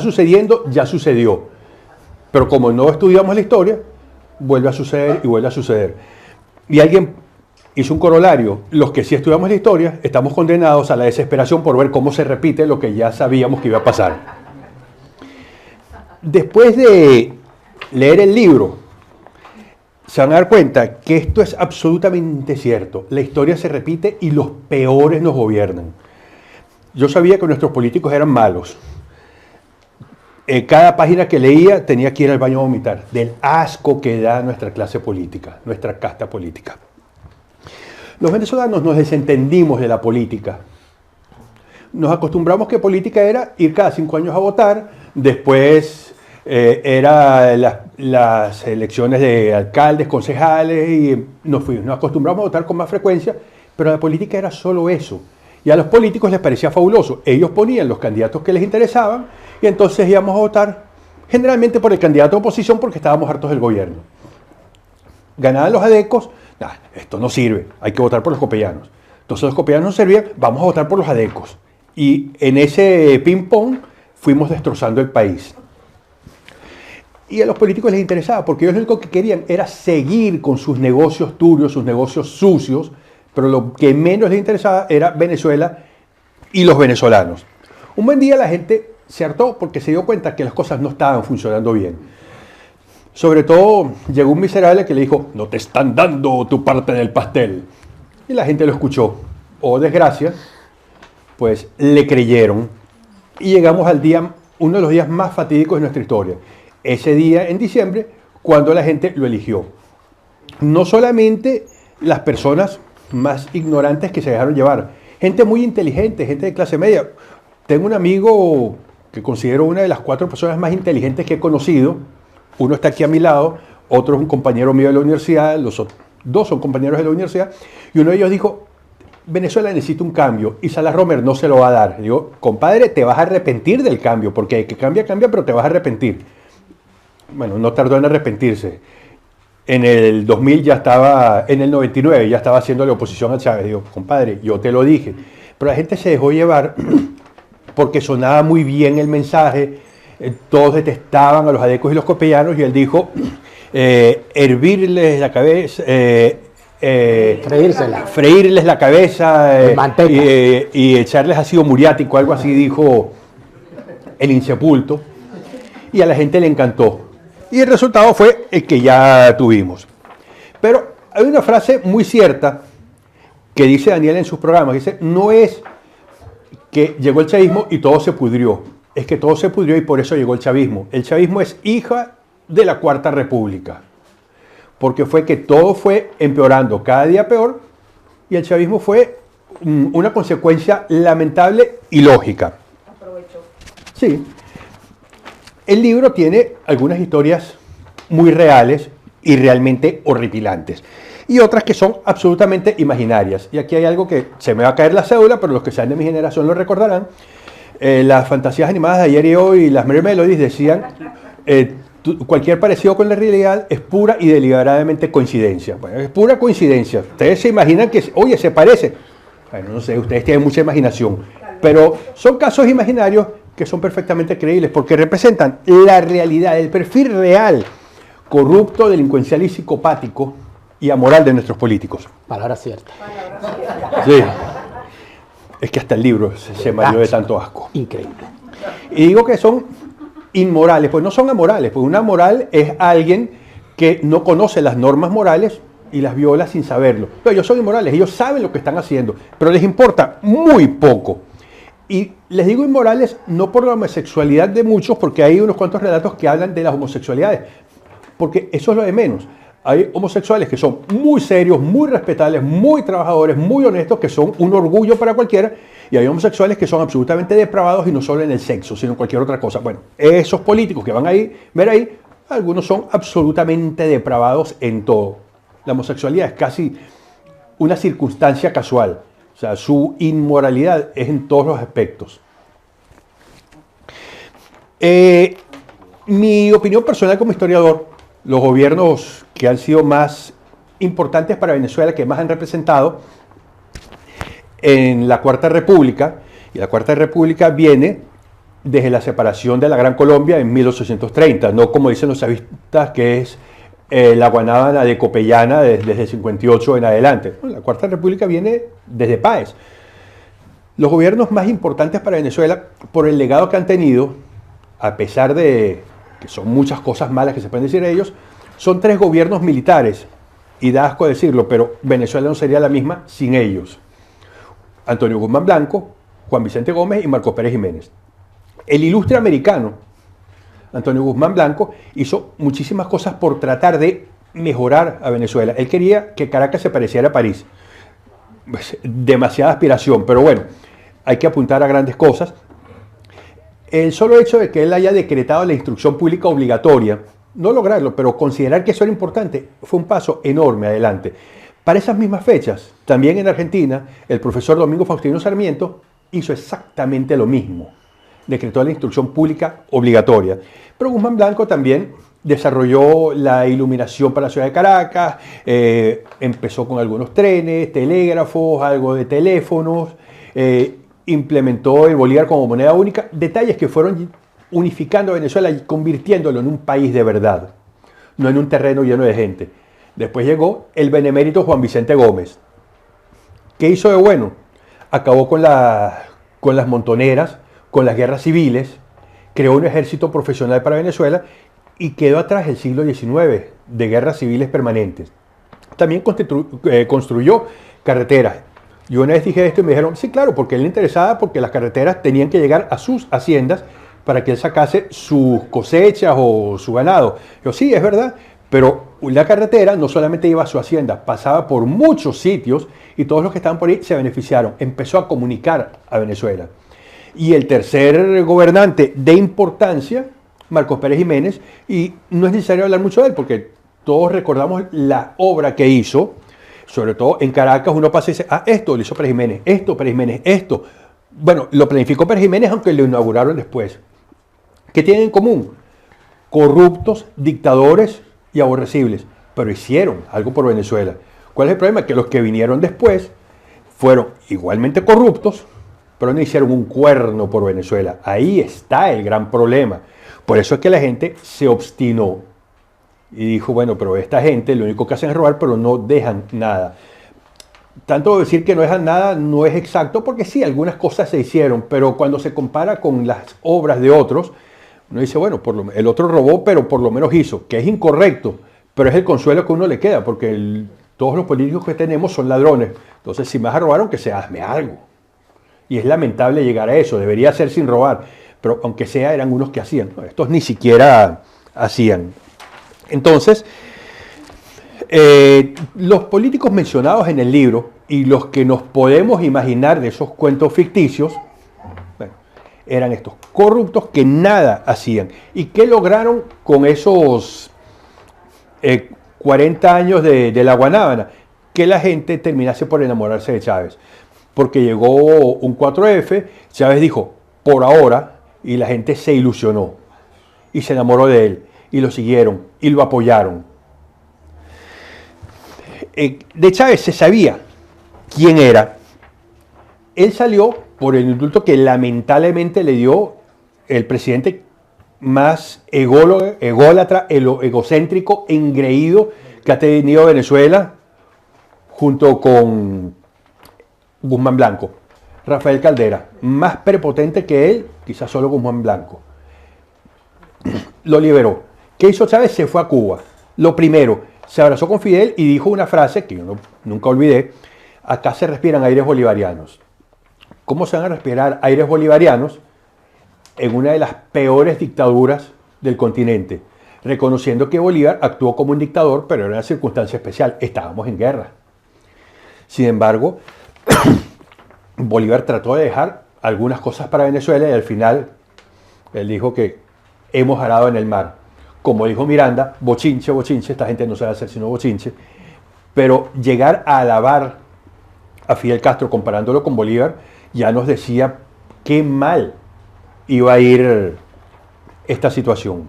sucediendo, ya sucedió. Pero como no estudiamos la historia, vuelve a suceder y vuelve a suceder. Y alguien hizo un corolario. Los que sí estudiamos la historia, estamos condenados a la desesperación por ver cómo se repite lo que ya sabíamos que iba a pasar. Después de leer el libro, se van a dar cuenta que esto es absolutamente cierto. La historia se repite y los peores nos gobiernan. Yo sabía que nuestros políticos eran malos. Cada página que leía tenía que ir al baño a vomitar, del asco que da nuestra clase política, nuestra casta política. Los venezolanos nos desentendimos de la política. Nos acostumbramos que política era ir cada 5 años a votar, después era las elecciones de alcaldes, concejales, y nos acostumbramos a votar con más frecuencia, pero la política era solo eso. Y a los políticos les parecía fabuloso. Ellos ponían los candidatos que les interesaban y entonces íbamos a votar generalmente por el candidato de oposición porque estábamos hartos del gobierno. Ganaban los adecos, esto no sirve, hay que votar por los copellanos. Entonces los copellanos no servían, vamos a votar por los adecos. Y en ese ping-pong fuimos destrozando el país. Y a los políticos les interesaba porque ellos lo único que querían era seguir con sus negocios turbios, sus negocios sucios, pero lo que menos les interesaba era Venezuela y los venezolanos. Un buen día la gente se hartó porque se dio cuenta que las cosas no estaban funcionando bien. Sobre todo llegó un miserable que le dijo, no te están dando tu parte del pastel. Y la gente lo escuchó. Oh, desgracia, pues le creyeron. Y llegamos al día, uno de los días más fatídicos de nuestra historia. Ese día en diciembre, cuando la gente lo eligió. No solamente las personas más ignorantes que se dejaron llevar. Gente muy inteligente, gente de clase media. Tengo un amigo que considero una de las 4 personas más inteligentes que he conocido. Uno está aquí a mi lado, otro es un compañero mío de la universidad, los 2 son compañeros de la universidad, y uno de ellos dijo, Venezuela necesita un cambio, y Salas Romer no se lo va a dar. Digo, compadre, te vas a arrepentir del cambio, porque el que cambia, cambia, pero te vas a arrepentir. Bueno, no tardó en arrepentirse. En el 2000 ya estaba, en el 99 ya estaba haciéndole oposición a Chávez. Digo, compadre, yo te lo dije. Pero la gente se dejó llevar porque sonaba muy bien el mensaje. Todos detestaban a los adecos y los copellanos y él dijo, hervirles la cabeza, freírles la cabeza y echarles ácido muriático, algo así dijo el insepulto. Y a la gente le encantó. Y el resultado fue el que ya tuvimos. Pero hay una frase muy cierta que dice Daniel en sus programas. Dice, no es que llegó el chavismo y todo se pudrió. Es que todo se pudrió y por eso llegó el chavismo. El chavismo es hija de la Cuarta República. Porque fue que todo fue empeorando cada día peor y el chavismo fue una consecuencia lamentable y lógica. Aprovechó. Sí. El libro tiene algunas historias muy reales y realmente horripilantes. Y otras que son absolutamente imaginarias. Y aquí hay algo que se me va a caer la cédula, pero los que sean de mi generación lo recordarán. Las fantasías animadas de ayer y hoy, las Merry Melodies decían, cualquier parecido con la realidad es pura y deliberadamente coincidencia. Bueno, es pura coincidencia. Ustedes se imaginan que, oye, se parece. Bueno, no sé, ustedes tienen mucha imaginación. Pero son casos imaginarios que son perfectamente creíbles porque representan la realidad, el perfil real, corrupto, delincuencial y psicopático y amoral de nuestros políticos. Palabra cierta. Sí. Es que hasta el libro se mareó de tanto asco. Increíble. Y digo que son inmorales, pues no son amorales, pues una moral es alguien que no conoce las normas morales y las viola sin saberlo. Pero ellos son inmorales, ellos saben lo que están haciendo, pero les importa muy poco. Y les digo inmorales no por la homosexualidad de muchos, porque hay unos cuantos relatos que hablan de las homosexualidades, porque eso es lo de menos. Hay homosexuales que son muy serios, muy respetables, muy trabajadores, muy honestos, que son un orgullo para cualquiera, y hay homosexuales que son absolutamente depravados y no solo en el sexo, sino en cualquier otra cosa. Bueno, esos políticos que van a ver ahí, algunos son absolutamente depravados en todo. La homosexualidad es casi una circunstancia casual. O sea, su inmoralidad es en todos los aspectos. Mi opinión personal como historiador, los gobiernos que han sido más importantes para Venezuela, que más han representado en la Cuarta República, y la Cuarta República viene desde la separación de la Gran Colombia en 1830, no como dicen los chavistas que es la Guanábana de Copellana desde el 58 en adelante. La Cuarta República viene desde Páez. Los gobiernos más importantes para Venezuela, por el legado que han tenido, a pesar de que son muchas cosas malas que se pueden decir de ellos, son 3 gobiernos militares, y da asco decirlo, pero Venezuela no sería la misma sin ellos. Antonio Guzmán Blanco, Juan Vicente Gómez y Marcos Pérez Jiménez. El ilustre americano, Antonio Guzmán Blanco, hizo muchísimas cosas por tratar de mejorar a Venezuela. Él quería que Caracas se pareciera a París. Pues, demasiada aspiración, pero bueno, hay que apuntar a grandes cosas. El solo hecho de que él haya decretado la instrucción pública obligatoria, no lograrlo, pero considerar que eso era importante, fue un paso enorme adelante. Para esas mismas fechas, también en Argentina, el profesor Domingo Faustino Sarmiento hizo exactamente lo mismo. Decretó la instrucción pública obligatoria. Pero Guzmán Blanco también desarrolló la iluminación para la ciudad de Caracas, empezó con algunos trenes, telégrafos, algo de teléfonos, implementó el bolívar como moneda única, detalles que fueron unificando a Venezuela y convirtiéndolo en un país de verdad, no en un terreno lleno de gente. Después llegó el benemérito Juan Vicente Gómez. ¿Qué hizo de bueno? Acabó con las montoneras, con las guerras civiles, creó un ejército profesional para Venezuela y quedó atrás el siglo XIX de guerras civiles permanentes. También construyó carreteras. Yo una vez dije esto y me dijeron, sí, claro, porque él le interesaba, porque las carreteras tenían que llegar a sus haciendas para que él sacase sus cosechas o su ganado. Yo, sí, es verdad, pero la carretera no solamente iba a su hacienda, pasaba por muchos sitios y todos los que estaban por ahí se beneficiaron. Empezó a comunicar a Venezuela. Y el tercer gobernante de importancia, Marcos Pérez Jiménez, y no es necesario hablar mucho de él porque todos recordamos la obra que hizo, sobre todo en Caracas uno pasa y dice, esto lo hizo Pérez Jiménez, esto. Bueno, lo planificó Pérez Jiménez aunque lo inauguraron después. ¿Qué tienen en común? Corruptos, dictadores y aborrecibles, pero hicieron algo por Venezuela. ¿Cuál es el problema? Que los que vinieron después fueron igualmente corruptos, pero no hicieron un cuerno por Venezuela. Ahí está el gran problema. Por eso es que la gente se obstinó y dijo, bueno, pero esta gente lo único que hacen es robar, pero no dejan nada. Tanto decir que no dejan nada no es exacto, porque sí, algunas cosas se hicieron, pero cuando se compara con las obras de otros, uno dice, bueno, el otro robó, pero por lo menos hizo, que es incorrecto, pero es el consuelo que uno le queda, porque todos los políticos que tenemos son ladrones. Entonces, si me vas a robar, aunque sea, hazme algo. Y es lamentable llegar a eso, debería ser sin robar, pero aunque sea, eran unos que hacían. No, estos ni siquiera hacían. Entonces, los políticos mencionados en el libro y los que nos podemos imaginar de esos cuentos ficticios, bueno, eran estos corruptos que nada hacían. ¿Y qué lograron con esos 40 años de la Guanábana? Que la gente terminase por enamorarse de Chávez. Porque llegó un 4F, Chávez dijo, por ahora, y la gente se ilusionó y se enamoró de él, y lo siguieron, y lo apoyaron. De Chávez se sabía quién era. Él salió por el indulto que lamentablemente le dio el presidente más ególatra, egocéntrico, engreído que ha tenido Venezuela, junto con Guzmán Blanco, Rafael Caldera, más prepotente que él, quizás solo Guzmán Blanco. Lo liberó. ¿Qué hizo Chávez? Se fue a Cuba. Lo primero, se abrazó con Fidel y dijo una frase que yo nunca olvidé, acá se respiran aires bolivarianos. ¿Cómo se van a respirar aires bolivarianos en una de las peores dictaduras del continente? Reconociendo que Bolívar actuó como un dictador, pero era una circunstancia especial, estábamos en guerra. Sin embargo, Bolívar trató de dejar algunas cosas para Venezuela y al final él dijo que hemos arado en el mar. Como dijo Miranda, bochinche, bochinche, esta gente no sabe hacer sino bochinche, pero llegar a alabar a Fidel Castro comparándolo con Bolívar ya nos decía qué mal iba a ir esta situación.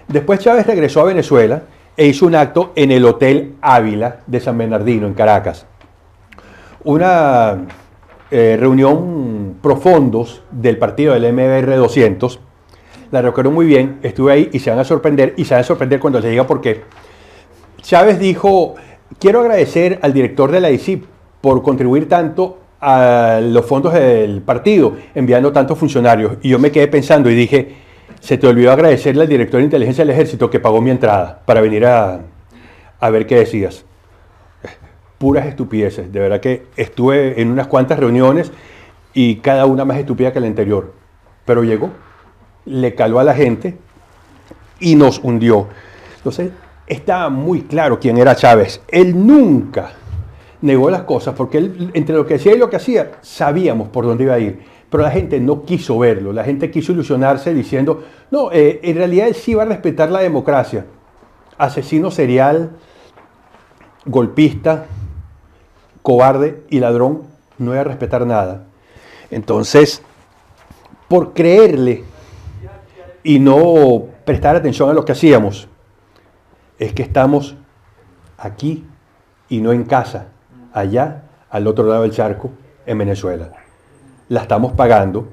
Después Chávez regresó a Venezuela e hizo un acto en el Hotel Ávila de San Bernardino, en Caracas. Una reunión profundos del partido del MBR 200. La recuerdo muy bien, estuve ahí y se van a sorprender cuando les diga por qué. Chávez dijo, quiero agradecer al director de la ICIP por contribuir tanto a los fondos del partido, enviando tantos funcionarios. Y yo me quedé pensando y dije, se te olvidó agradecerle al director de inteligencia del ejército que pagó mi entrada para venir a ver qué decías. Puras estupideces, de verdad que estuve en unas cuantas reuniones y cada una más estúpida que la anterior. Pero llegó, le caló a la gente y nos hundió. Entonces, estaba muy claro quién era Chávez. Él nunca negó las cosas porque él, entre lo que decía y lo que hacía, sabíamos por dónde iba a ir. Pero la gente no quiso verlo, la gente quiso ilusionarse diciendo, no, en realidad él sí va a respetar la democracia. Asesino serial, golpista, cobarde y ladrón, no iba a respetar nada. Entonces, por creerle y no prestar atención a lo que hacíamos, es que estamos aquí y no en casa, allá, al otro lado del charco, en Venezuela. La estamos pagando.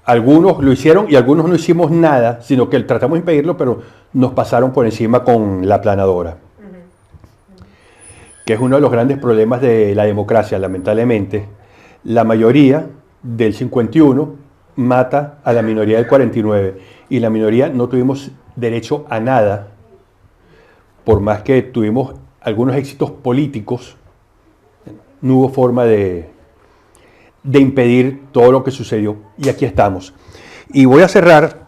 Algunos lo hicieron y algunos no hicimos nada, sino que tratamos de impedirlo, pero nos pasaron por encima con la aplanadora. Que es uno de los grandes problemas de la democracia, lamentablemente. La mayoría del 51 mata a la minoría del 49 y la minoría no tuvimos derecho a nada, por más que tuvimos algunos éxitos políticos, no hubo forma de impedir todo lo que sucedió y aquí estamos. Y voy a cerrar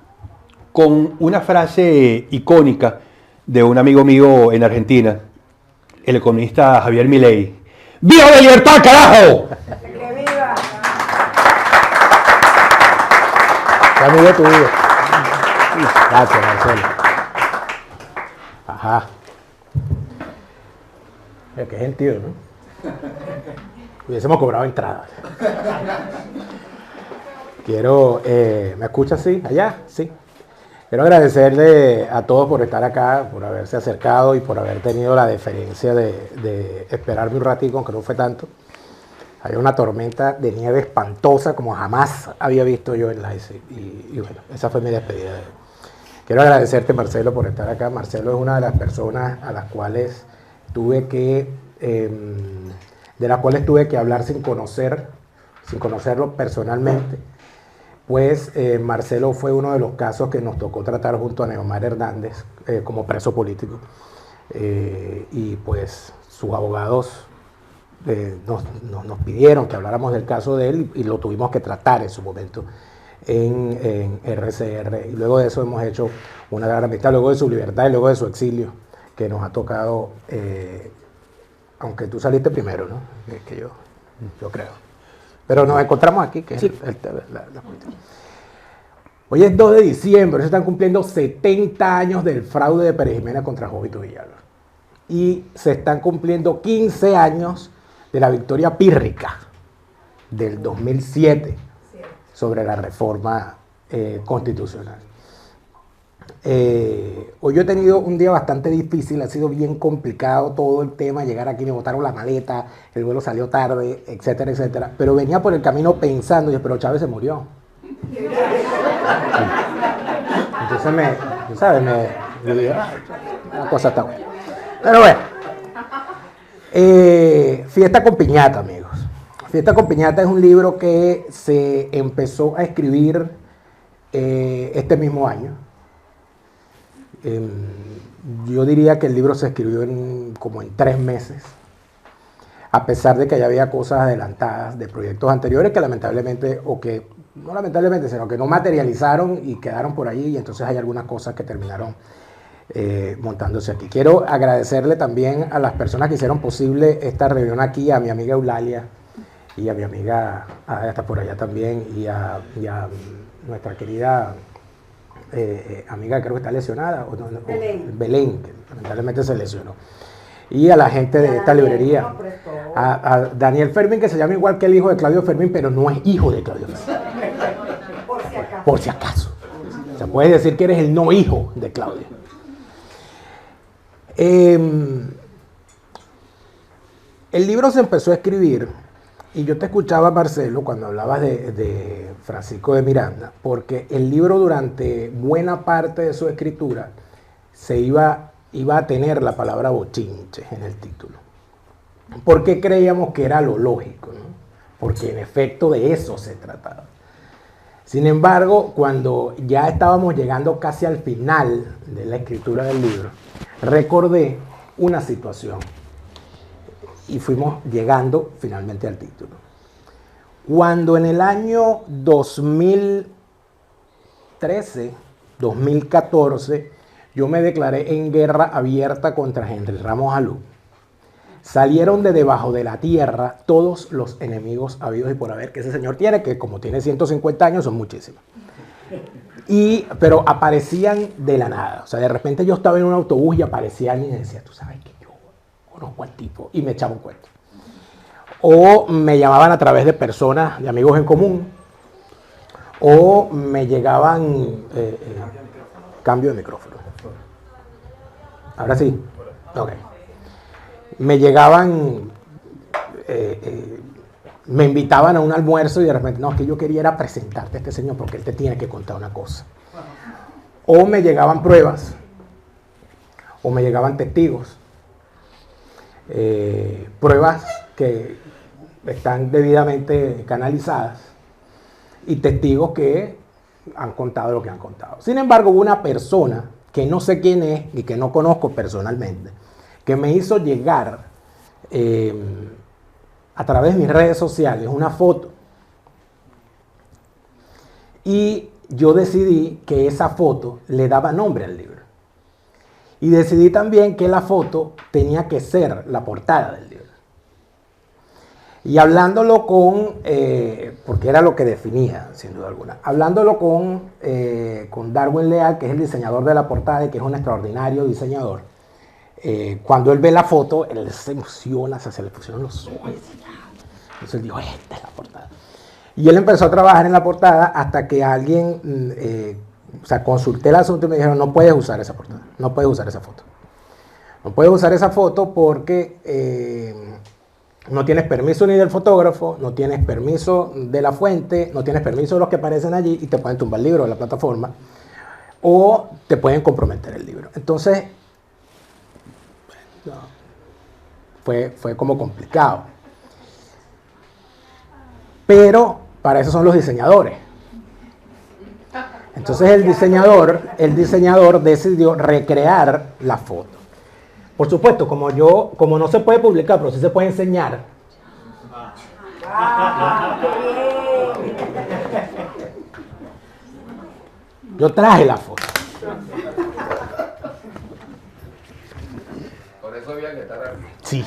con una frase icónica de un amigo mío en Argentina, el economista Javier Milei. ¡Viva la libertad, carajo! ¡Que viva! ¿Qué amigo tuyo? Gracias, Marcelo. Ajá. Mira, qué gentío, ¿no? Hubiésemos cobrado entrada. Quiero, ¿me escucha así? ¿Allá? Sí. Quiero agradecerle a todos por estar acá, por haberse acercado y por haber tenido la deferencia de esperarme un ratico, aunque no fue tanto. Había una tormenta de nieve espantosa como jamás había visto yo en la ICI. Y bueno, esa fue mi despedida. Quiero agradecerte, Marcelo, por estar acá. Marcelo es una de las personas a las cuales tuve que hablar sin conocerlo personalmente. Pues Marcelo fue uno de los casos que nos tocó tratar junto a Neomar Hernández como preso político. Y pues sus abogados nos pidieron que habláramos del caso de él y lo tuvimos que tratar en su momento en RCR. Y luego de eso hemos hecho una gran amistad, luego de su libertad y luego de su exilio, que nos ha tocado, aunque tú saliste primero, ¿no? Que yo creo. Pero nos encontramos aquí, que es sí. La cuestión. Hoy es 2 de diciembre, se están cumpliendo 70 años del fraude de Pérez Jiménez contra Jovito Villalba. Y se están cumpliendo 15 años de la victoria pírrica del 2007 sobre la reforma constitucional. Hoy yo he tenido un día bastante difícil, ha sido bien complicado todo el tema, llegar aquí me botaron la maleta, el vuelo salió tarde, etcétera, etcétera, pero venía por el camino pensando, pero Chávez se murió. Entonces la cosa está buena. Pero bueno, Fiesta con Piñata, amigos. Fiesta con Piñata es un libro que se empezó a escribir este mismo año. Yo diría que el libro se escribió como en 3 meses, a pesar de que ya había cosas adelantadas de proyectos anteriores que lamentablemente, no lamentablemente, sino que no materializaron y quedaron por allí, y entonces hay algunas cosas que terminaron montándose aquí. Quiero agradecerle también a las personas que hicieron posible esta reunión aquí, a mi amiga Eulalia y a mi amiga, está por allá también, y a nuestra querida amiga, creo que está lesionada, Belén, que lamentablemente se lesionó. Y a la gente de esta librería, a Daniel Fermín, que se llama igual que el hijo de Claudio Fermín, pero no es hijo de Claudio Fermín. Por si acaso. O sea, puedes decir que eres el no hijo de Claudio. El libro se empezó a escribir Y yo te escuchaba, Marcelo, cuando hablabas de Francisco de Miranda, porque el libro durante buena parte de su escritura iba a tener la palabra bochinche en el título. ¿Por qué creíamos que era lo lógico, ¿no? Porque en efecto de eso se trataba. Sin embargo, cuando ya estábamos llegando casi al final de la escritura del libro, recordé una situación y fuimos llegando finalmente al título. Cuando en el año 2013, 2014, yo me declaré en guerra abierta contra Henry Ramos Alú, salieron de debajo de la tierra todos los enemigos habidos y por haber que ese señor tiene, que como tiene 150 años son muchísimos. Pero aparecían de la nada. O sea, de repente yo estaba en un autobús y aparecía alguien y decía, tú sabes que yo conozco al tipo, y me echaba un cuento. O me llamaban a través de personas, de amigos en común, o me llegaban... cambio de micrófono. Ahora sí. Ok. Me llegaban, me invitaban a un almuerzo y de repente, no, es que yo quería era presentarte a este señor porque él te tiene que contar una cosa. O me llegaban pruebas, o me llegaban testigos, pruebas que están debidamente canalizadas y testigos que han contado lo que han contado. Sin embargo, hubo una persona que no sé quién es y que no conozco personalmente, que me hizo llegar a través de mis redes sociales una foto. Y yo decidí que esa foto le daba nombre al libro. Y decidí también que la foto tenía que ser la portada del libro. Y hablándolo porque era lo que definía, sin duda alguna, hablándolo con Darwin Leal, que es el diseñador de la portada y que es un extraordinario diseñador, cuando él ve la foto, él se emociona, se le pusieron los ojos. Entonces él dijo, esta es la portada. Y él empezó a trabajar en la portada hasta que alguien, consulté el asunto y me dijeron, no puedes usar esa portada, no puedes usar esa foto. No puedes usar esa foto porque no tienes permiso ni del fotógrafo, no tienes permiso de la fuente, no tienes permiso de los que aparecen allí y te pueden tumbar el libro de la plataforma o te pueden comprometer el libro. Entonces, fue como complicado. Pero para eso son los diseñadores. Entonces el diseñador decidió recrear la foto. Por supuesto, como no se puede publicar, pero sí se puede enseñar. Yo traje la foto. Por eso había que estar aquí. Sí.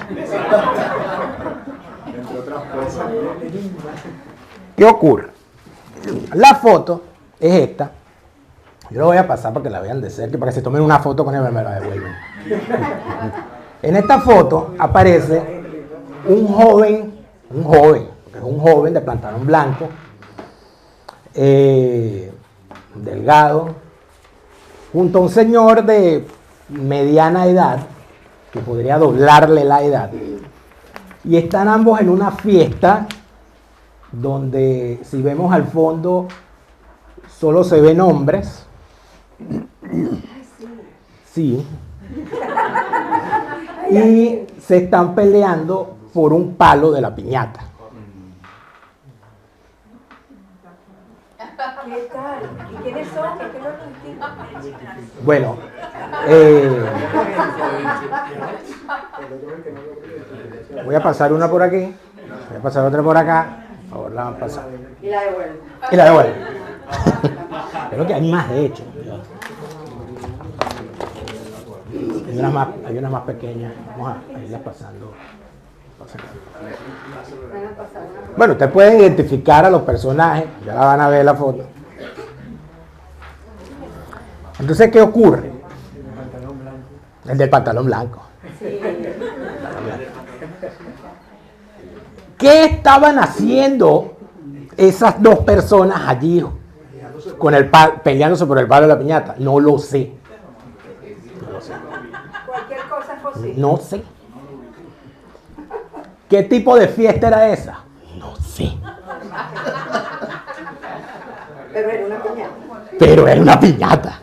¿Qué ocurre? La foto es esta. Yo la voy a pasar para que la vean de cerca, para que se tomen una foto con ella y me la devuelven. En esta foto aparece un joven de pantalón blanco, delgado, junto a un señor de mediana edad, que podría doblarle la edad. Y están ambos en una fiesta donde, si vemos al fondo, solo se ven hombres. Sí. Y se están peleando por un palo de la piñata. ¿Qué tal? ¿Y quiénes son? ¿Por qué no lo entiendo? Bueno, voy a pasar una por aquí, voy a pasar otra por acá. Por favor, la van a pasar. Y la devuelvo. Y la devuelvo. Creo que hay más, de hecho. Hay unas más pequeñas. Vamos a irlas pasando. Bueno, ustedes pueden identificar a los personajes. Ya la van a ver la foto. Entonces, ¿qué ocurre? El del pantalón blanco. ¿Qué estaban haciendo esas dos personas allí peleándose por el palo de la piñata? No lo sé. Cualquier cosa es posible. No sé. ¿Qué tipo de fiesta era esa? No sé. Pero era una piñata. Pero era una piñata.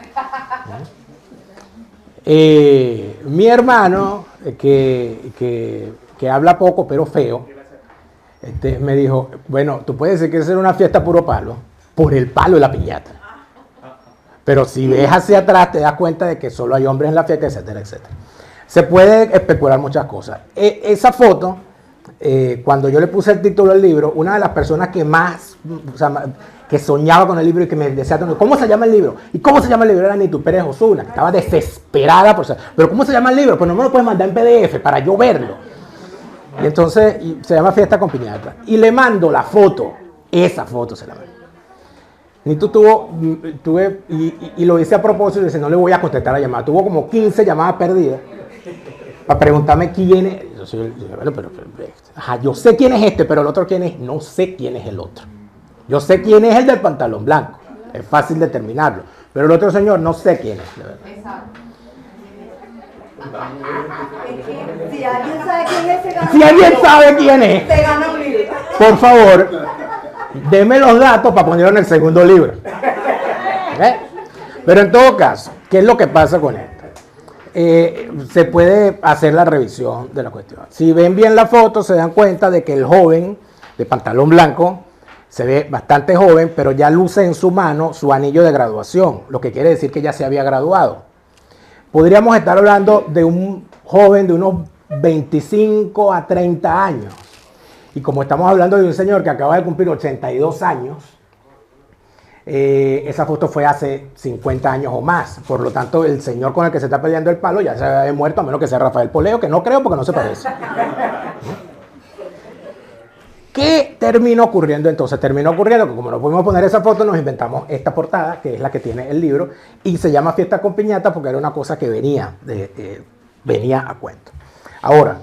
Mi hermano, que habla poco pero feo, me dijo, bueno, tú puedes decir que eso era una fiesta puro palo, por el palo de la piñata. Pero si ves hacia atrás te das cuenta de que solo hay hombres en la fiesta, etcétera, etcétera. Se puede especular muchas cosas. Esa foto, cuando yo le puse el título al libro, una de las personas que más, o sea, que soñaba con el libro y que me decía, ¿cómo se llama el libro? ¿Y cómo se llama el libro? Era Nitu Pérez Osuna, que estaba desesperada por saber, ¿pero cómo se llama el libro? Pues no me lo puedes mandar en PDF para yo verlo. Y entonces se llama Fiesta con Piñata. Y le mando la foto, esa foto se la mando. Nitu y lo hice a propósito, y dice, no le voy a contestar la llamada. Tuvo como 15 llamadas perdidas para preguntarme quién es. Yo sé quién es este, pero el otro quién es, no sé quién es el otro. Yo sé quién es el del pantalón blanco, es fácil determinarlo, pero el otro señor no sé quién es, de verdad. Exacto. Si alguien sabe quién es, se gana. Si alguien sabe quién es, se gana un libro. por favor, deme los datos para ponerlo en el segundo libro. ¿Okay? Pero en todo caso, ¿qué es lo que pasa con esto? Se puede hacer la revisión de la cuestión. Si ven bien la foto, se dan cuenta de que el joven de pantalón blanco se ve bastante joven, pero ya luce en su mano su anillo de graduación, lo que quiere decir que ya se había graduado. Podríamos estar hablando de un joven de unos 25 a 30 años. Y como estamos hablando de un señor que acaba de cumplir 82 años, esa foto fue hace 50 años o más. Por lo tanto, el señor con el que se está peleando el palo ya se había muerto, a menos que sea Rafael Poleo, que no creo porque no se parece. ¿Qué terminó ocurriendo entonces? Terminó ocurriendo que como no pudimos poner esa foto, nos inventamos esta portada, que es la que tiene el libro, y se llama Fiesta con Piñata porque era una cosa que venía a cuento. Ahora,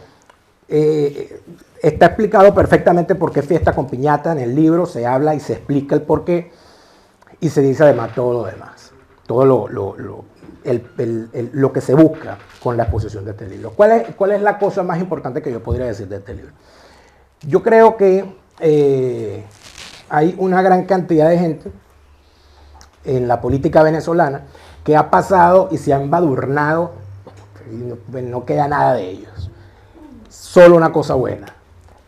está explicado perfectamente por qué Fiesta con Piñata en el libro, se habla y se explica el porqué, y se dice además todo lo demás, todo lo que se busca con la exposición de este libro. ¿Cuál es la cosa más importante que yo podría decir de este libro? Yo creo que hay una gran cantidad de gente en la política venezolana que ha pasado y se ha embadurnado y no queda nada de ellos. Solo una cosa buena,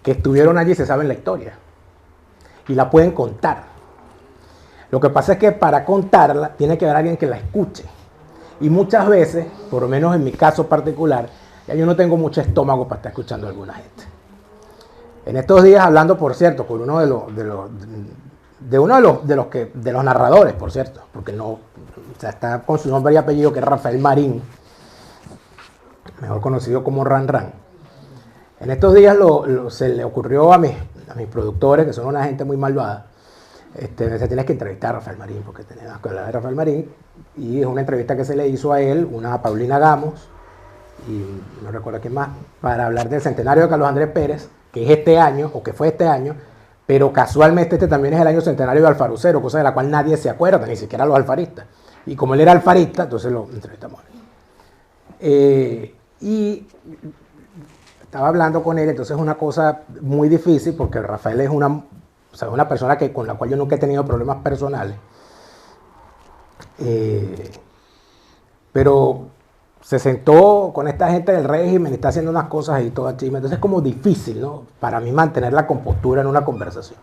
que estuvieron allí y se saben la historia y la pueden contar. Lo que pasa es que para contarla tiene que haber alguien que la escuche. Y muchas veces, por lo menos en mi caso particular, ya yo no tengo mucho estómago para estar escuchando a alguna gente. En estos días, hablando, por cierto, con uno de los narradores, por cierto, porque no, o sea, está con su nombre y apellido, que es Rafael Marín, mejor conocido como Ran Ran. En estos días se le ocurrió a mis productores, que son una gente muy malvada, se tienes que entrevistar a Rafael Marín, porque tenemos que hablar de Rafael Marín, y es una entrevista que se le hizo a él, una a Paulina Gamos, y no recuerdo quién más, para hablar del centenario de Carlos Andrés Pérez, que es este año, o que fue este año, pero casualmente también es el año centenario de Alfarucero, cosa de la cual nadie se acuerda, ni siquiera los alfaristas. Y como él era alfarista, entonces lo entrevistamos a él. Y estaba hablando con él, entonces es una cosa muy difícil, porque Rafael es una persona con la cual yo nunca he tenido problemas personales. Pero se sentó con esta gente del régimen y está haciendo unas cosas y todo chisme. Entonces es como difícil, ¿no?, para mí mantener la compostura en una conversación.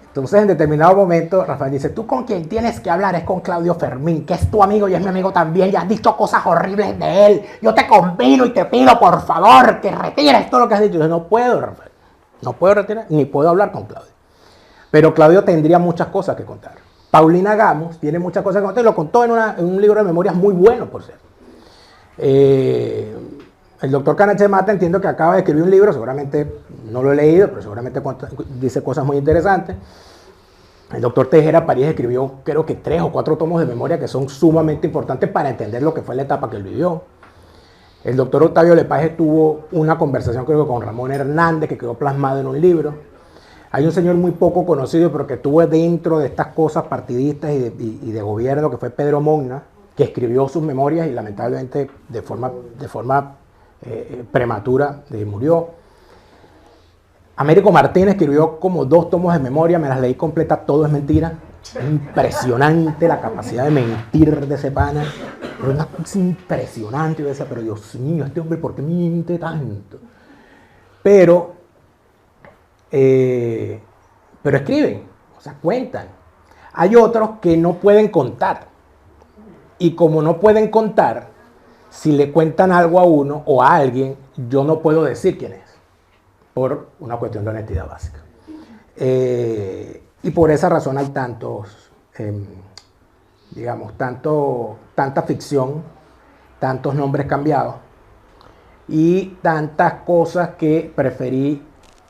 Entonces en determinado momento Rafael dice, tú con quien tienes que hablar es con Claudio Fermín, que es tu amigo y es mi amigo también, y has dicho cosas horribles de él. Yo te convino y te pido por favor que retires todo lo que has dicho. Yo no puedo, Rafael, no puedo retirar, ni puedo hablar con Claudio. Pero Claudio tendría muchas cosas que contar. Paulina Gamos tiene muchas cosas que contar y lo contó en un libro de memorias muy bueno, por cierto. El doctor Canache Mata entiendo que acaba de escribir un libro, seguramente no lo he leído, pero seguramente dice cosas muy interesantes. El doctor Tejera París escribió creo que 3 o 4 tomos de memoria que son sumamente importantes para entender lo que fue la etapa que él vivió. El doctor Octavio Lepage tuvo una conversación creo que con Ramón Hernández que quedó plasmado en un libro. Hay un señor muy poco conocido, pero que estuvo dentro de estas cosas partidistas y de gobierno, que fue Pedro Mogna, que escribió sus memorias y lamentablemente de forma prematura murió. Américo Martínez escribió como 2 tomos de memoria, me las leí completas, todo es mentira. Es impresionante la capacidad de mentir de ese pana. Es una cosa impresionante. Yo decía, pero Dios mío, este hombre, ¿por qué miente tanto? Pero escriben, o sea, cuentan. Hay otros que no pueden contar. Y como no pueden contar, si le cuentan algo a uno o a alguien, yo no puedo decir quién es. Por una cuestión de honestidad básica. Y por esa razón hay tanta ficción, tantos nombres cambiados y tantas cosas que preferí,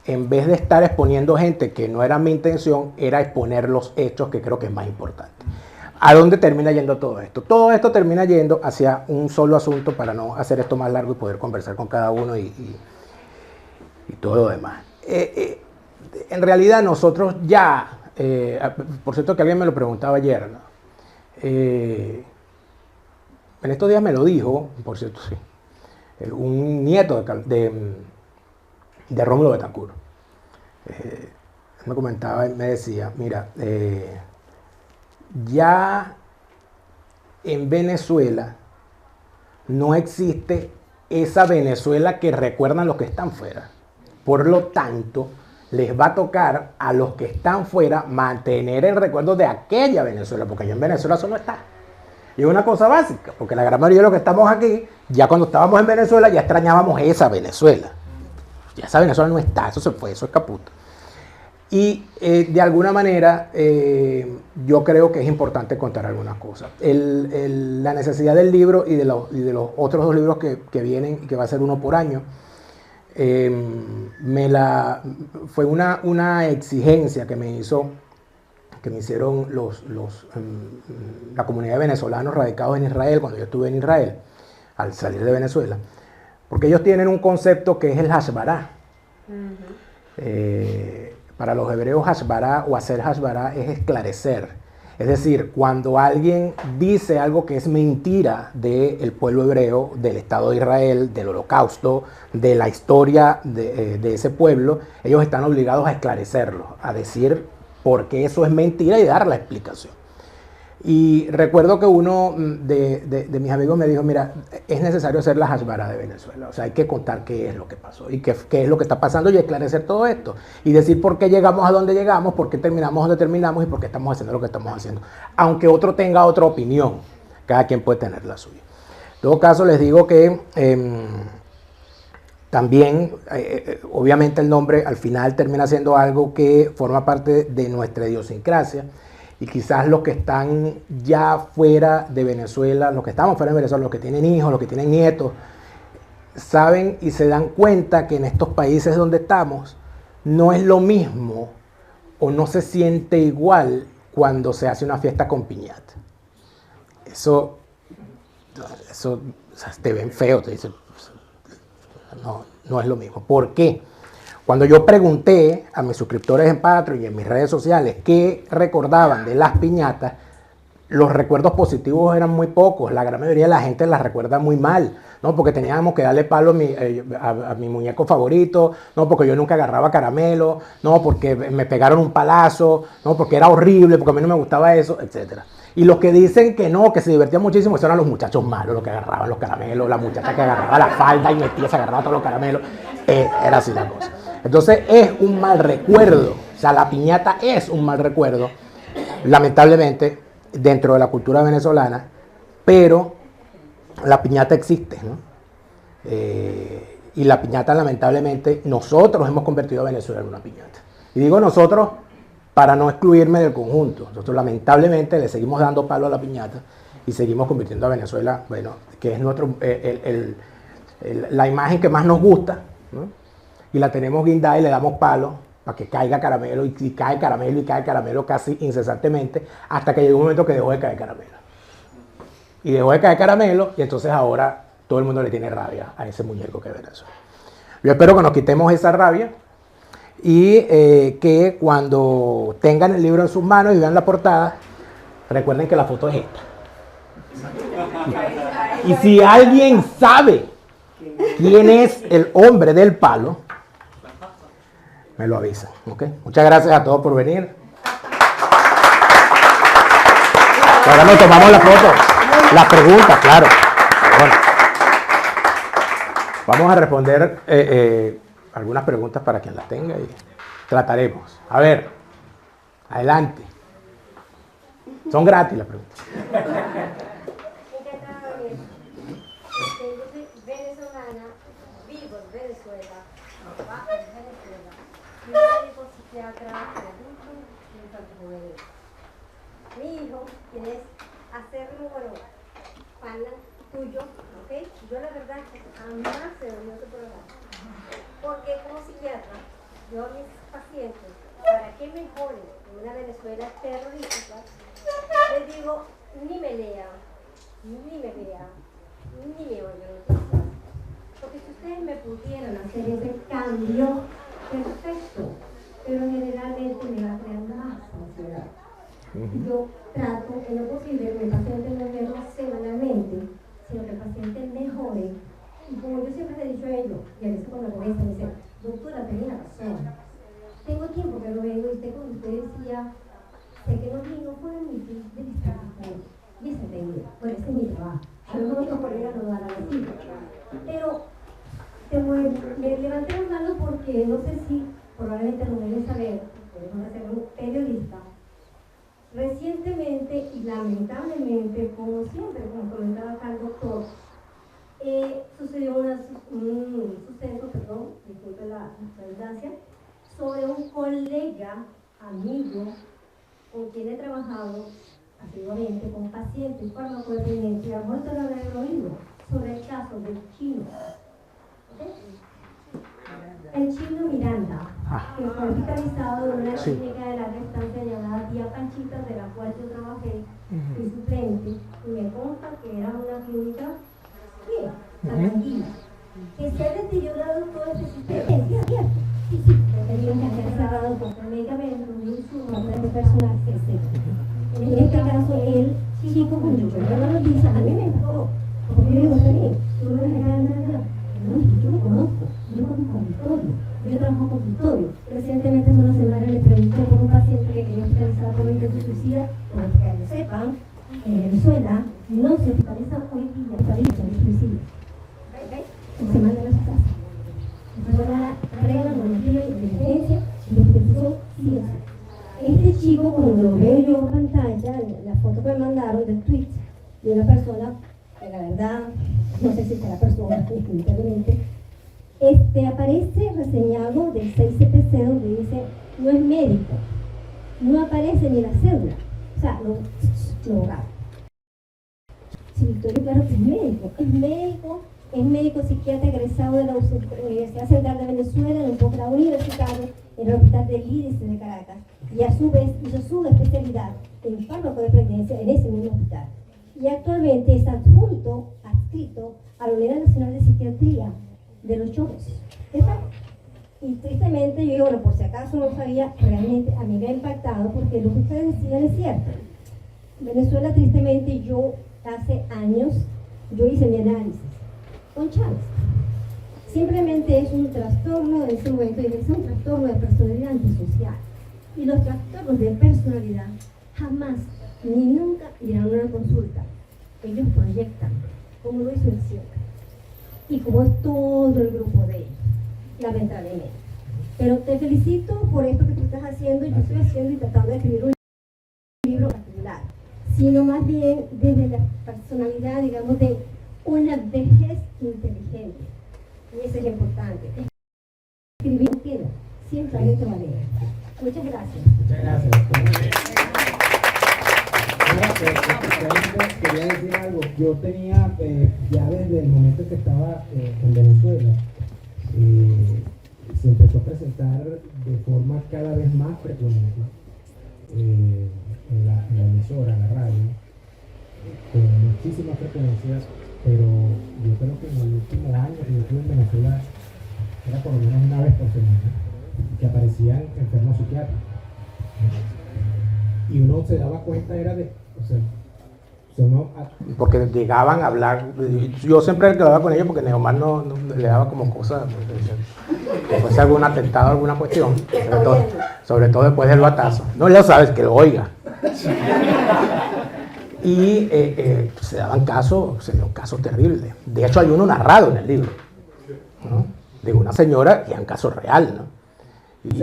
en vez de estar exponiendo gente que no era mi intención, era exponer los hechos, que creo que es más importante. ¿A dónde termina yendo todo esto? Todo esto termina yendo hacia un solo asunto, para no hacer esto más largo y poder conversar con cada uno y todo lo demás. En realidad nosotros ya, por cierto que alguien me lo preguntaba ayer, ¿no? En estos días me lo dijo, por cierto, sí, un nieto de Rómulo Betancourt. Me comentaba y me decía, mira, ya en Venezuela no existe esa Venezuela que recuerdan los que están fuera. Por lo tanto, les va a tocar a los que están fuera mantener el recuerdo de aquella Venezuela, porque ya en Venezuela eso no está. Y es una cosa básica, porque la gran mayoría de los que estamos aquí, ya cuando estábamos en Venezuela, ya extrañábamos esa Venezuela. Ya esa Venezuela no está, eso se fue, eso es caputo. Y de alguna manera, yo creo que es importante contar algunas cosas. La necesidad del libro y de los otros 2 libros que vienen, y que va a ser uno por año, fue una exigencia que me hicieron la comunidad de venezolanos radicados en Israel cuando yo estuve en Israel, al salir de Venezuela, porque ellos tienen un concepto que es el hashbará. Para los hebreos, hashbará o hacer hashbará es esclarecer. Es decir, cuando alguien dice algo que es mentira del pueblo hebreo, del Estado de Israel, del Holocausto, de la historia de ese pueblo, ellos están obligados a esclarecerlo, a decir por qué eso es mentira y dar la explicación. Y recuerdo que uno de mis amigos me dijo, mira, es necesario hacer la hashbará de Venezuela. O sea, hay que contar qué es lo que pasó y qué es lo que está pasando y esclarecer todo esto. Y decir por qué llegamos a donde llegamos, por qué terminamos donde terminamos y por qué estamos haciendo lo que estamos haciendo. Aunque otro tenga otra opinión, cada quien puede tener la suya. En todo caso, les digo que también, obviamente el nombre al final termina siendo algo que forma parte de nuestra idiosincrasia. Y quizás los que están ya fuera de Venezuela, los que estamos fuera de Venezuela, los que tienen hijos, los que tienen nietos, saben y se dan cuenta que en estos países donde estamos no es lo mismo o no se siente igual cuando se hace una fiesta con piñata. Eso o sea, te ven feo, te dicen, no es lo mismo. ¿Por qué? Cuando yo pregunté a mis suscriptores en Patreon y en mis redes sociales qué recordaban de las piñatas, los recuerdos positivos eran muy pocos. La gran mayoría de la gente las recuerda muy mal, ¿no? Porque teníamos que darle palo a mi muñeco favorito, no porque yo nunca agarraba caramelo, no porque me pegaron un palazo, no porque era horrible, porque a mí no me gustaba eso, etc. Y los que dicen que no, que se divertían muchísimo, esos eran los muchachos malos, los que agarraban los caramelos, la muchacha que agarraba la falda y metía, se agarraba todos los caramelos. Era así la cosa. Entonces es un mal recuerdo, o sea, la piñata es un mal recuerdo, lamentablemente, dentro de la cultura venezolana, pero la piñata existe, ¿no? Y la piñata, lamentablemente, nosotros hemos convertido a Venezuela en una piñata. Y digo nosotros para no excluirme del conjunto. Nosotros, lamentablemente, le seguimos dando palo a la piñata y seguimos convirtiendo a Venezuela, bueno, que es la imagen que más nos gusta, ¿no? Y la tenemos guindada y le damos palo para que caiga caramelo, y cae caramelo y cae caramelo casi incesantemente, hasta que llegó un momento que dejó de caer caramelo. Y dejó de caer caramelo, y entonces ahora todo el mundo le tiene rabia a ese muñeco que es Venezuela. Yo espero que nos quitemos esa rabia y que cuando tengan el libro en sus manos y vean la portada, recuerden que la foto es esta. Y si alguien sabe quién es el hombre del palo, me lo avisan. ¿Okay? Muchas gracias a todos por venir. Ahora nos tomamos la foto. Las preguntas, claro. Bueno. Vamos a responder algunas preguntas para quien las tenga y trataremos. A ver, adelante. Son gratis las preguntas. Yo soy venezolana, vivo en Venezuela, trabajo en Venezuela, mi médico psiquiatra de adultos y infantil juvenil. Mi hijo, quien es hacerlo, bueno, fan tuyo, ¿ok? Yo la verdad que jamás se dormió tu programa, porque como psiquiatra, yo a mis pacientes, para que mejoren en una Venezuela terrorífica, les digo, ni me lean, ni me vean, ni me oigan noticias. Porque si ustedes me pudieran hacer ese cambio, perfecto, pero generalmente me va a crear más ansiedad. Yo trato en lo posible que el paciente no verlo semanalmente, sino que el paciente mejore. Y como yo siempre le he dicho a ellos, y a veces cuando me dicen, me dicen, doctora, tenía razón. Tengo tiempo que no vengo y usted, como usted decía, sé que no vino por el motivo de estar mejor. Y ese es mi, bueno, ese es mi trabajo. A lo mejor otros colegas no lo van a decir. Pero me levanté las manos porque no sé si, probablemente no deben saber, podemos hacer un periodista. Recientemente y lamentablemente, como siempre, como comentaba acá el doctor, sucedió un suceso, disculpe la redundancia, sobre un colega, amigo, con quien he trabajado asiduamente con pacientes farmacodependientes, a lo mejor lo habrán oído, sobre el caso del chino. El chino Miranda, que fue hospitalizado en una clínica de larga estancia llamada Tía Panchita, de la cual yo trabajé, fui suplente, y me consta que era una clínica bien, tranquila, que se ha deteriorado todo este sistema. Sí, tenían que haber cerrado con medicamentos, insumos, de personas, etc. En este caso, el chico, cuando yo la noticia, a mí me impactó, porque yo digo, también, tú no eres nada. No, yo lo conozco, yo conozco consultorio, yo trabajo con consultorio. Recientemente, hace una semana, le pregunté por un paciente que quería hospitalizar por un intento suicida, para que lo sepan, en Venezuela no se hospitaliza hoy día, hospitaliza el suicidio. Se manda a su casa. Entonces, la regla normativa de emergencia y de hospitalización sí o sí. Este chico, cuando lo veo yo en pantalla, la foto que me mandaron del tweet de una persona que la verdad, no sé si será persona, definitivamente, aparece reseñado del 6CPC donde dice, no es médico, no aparece ni la cédula, o sea, lo raro. Si Victorio, claro que es médico psiquiatra egresado de la Universidad Central de Venezuela, en un posgrado universitario en el Hospital del Índice de Caracas, y a su vez hizo su especialidad en farmacodependencia en ese mismo hospital. Y actualmente es adscrito a la Unidad Nacional de Psiquiatría de Los Chorros. Y tristemente, yo digo, bueno, por si acaso no sabía, realmente a mí me ha impactado porque lo que ustedes decían es cierto. Venezuela, tristemente, yo hace años, yo hice mi análisis con Chávez. Simplemente es un trastorno en ese momento, es un trastorno de personalidad antisocial. Y los trastornos de personalidad jamás ni nunca irán a una consulta. Ellos proyectan, como lo hizo el CIEC, y como es todo el grupo de ellos, lamentablemente. Pero te felicito por esto que tú estás haciendo. Yo estoy haciendo y tratando de escribir un libro particular, sino más bien desde la personalidad, digamos, de una vejez inteligente. Y eso es importante. Escribir queda, siempre hay otra manera. Muchas gracias. Muchas gracias. Quería decir algo. Yo tenía, ya desde el momento que estaba en Venezuela, se empezó a presentar de forma cada vez más frecuente en la emisora, en la radio, con muchísimas frecuencias, pero yo creo que en el último año que yo estuve en Venezuela era por lo menos una vez por semana que aparecían enfermos psiquiátricos. Y uno se daba cuenta, era de, o sea, porque llegaban a hablar. Yo siempre hablaba con ellos porque Neomar no le daba como cosas, después de algún atentado, alguna cuestión, sobre todo después del batazo. No, ya sabes, que lo oiga. Y se daban casos terribles. De hecho, hay uno narrado en el libro, ¿no? De una señora, y es un caso real, ¿no?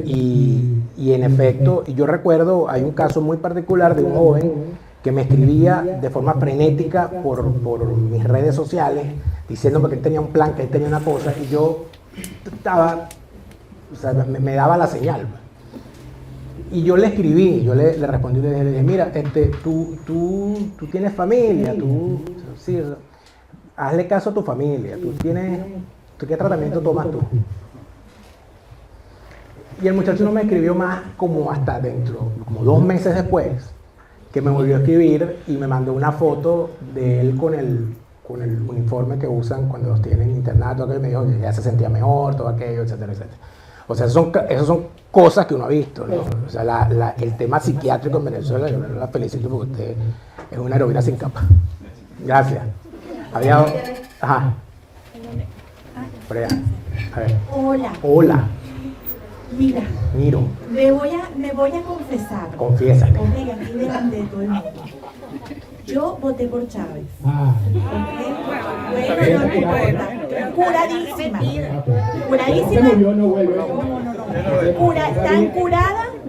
Y en efecto, yo recuerdo, hay un caso muy particular de un joven que me escribía de forma frenética por mis redes sociales, diciéndome que él tenía un plan, que él tenía una cosa, y yo estaba, o sea, me daba la señal. Y yo le escribí, yo le respondí, le dije, mira, tú tienes familia, sí, hazle caso a tu familia, ¿qué tratamiento tomas tú? Y el muchacho no me escribió más como hasta dentro, como 2 meses después, que me volvió a escribir y me mandó una foto de él con el uniforme que usan cuando los tienen internado, aquello, me dijo que ya se sentía mejor, todo aquello, etcétera, etcétera. O sea, esas son cosas que uno ha visto, ¿no? O sea, el tema psiquiátrico en Venezuela, yo la felicito porque usted es una heroína sin capa. Gracias. Había... Ajá. Por allá. A ver. Hola. Mira, Miro. me voy a confesar. Confiésate. Ok, aquí delante de todo el mundo. Yo voté por Chávez. Bueno, no importa. Curadísima. Curadísima.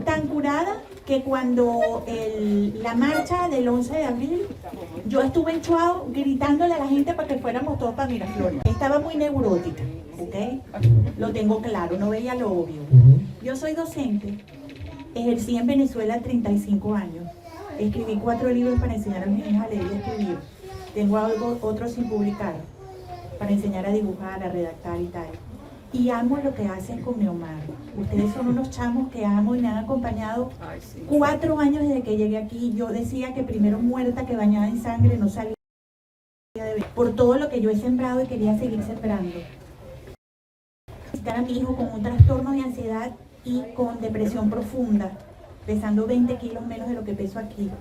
Tan curada que cuando la marcha del 11 de abril, yo estuve en Chuao gritándole a la gente para que fuéramos todos para Miraflores. Estaba muy neurótica, ¿ok? Lo tengo claro, no veía lo obvio. Yo soy docente, ejercí en Venezuela 35 años. Escribí 4 libros para enseñar a mis niños a leer y escribir. Tengo otros sin publicar, para enseñar a dibujar, a redactar y tal. Y amo lo que hacen con Neomar. Ustedes son unos chamos que amo y me han acompañado 4 años desde que llegué aquí. Yo decía que primero muerta que bañada en sangre, no salía de ver. Por todo lo que yo he sembrado y quería seguir sembrando. Visitar a mi hijo con un trastorno de ansiedad y con depresión profunda, pesando 20 kilos menos de lo que peso aquí.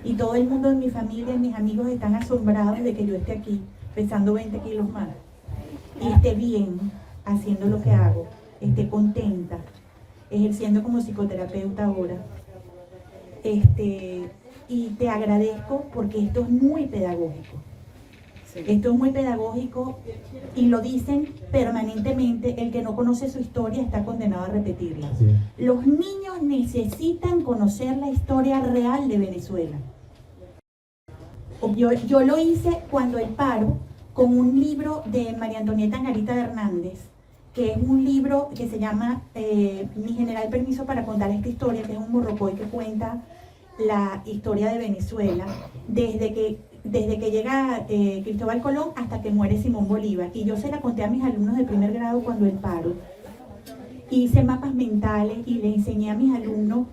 Y todo el mundo de mi familia y mis amigos están asombrados de que yo esté aquí, pesando 20 kilos más. Y esté bien haciendo lo que hago, esté contenta, ejerciendo como psicoterapeuta ahora. Y te agradezco porque esto es muy pedagógico. Esto es muy pedagógico y lo dicen permanentemente, el que no conoce su historia está condenado a repetirla. Sí. Los niños necesitan conocer la historia real de Venezuela. Yo lo hice cuando el paro, con un libro de María Antonieta Angarita Hernández, que es un libro que se llama Mi General Permiso para Contar Esta Historia, que es un morrocoy que cuenta la historia de Venezuela, desde que llega Cristóbal Colón hasta que muere Simón Bolívar. Y yo se la conté a mis alumnos de primer grado cuando el paro. Hice mapas mentales y le enseñé a mis alumnos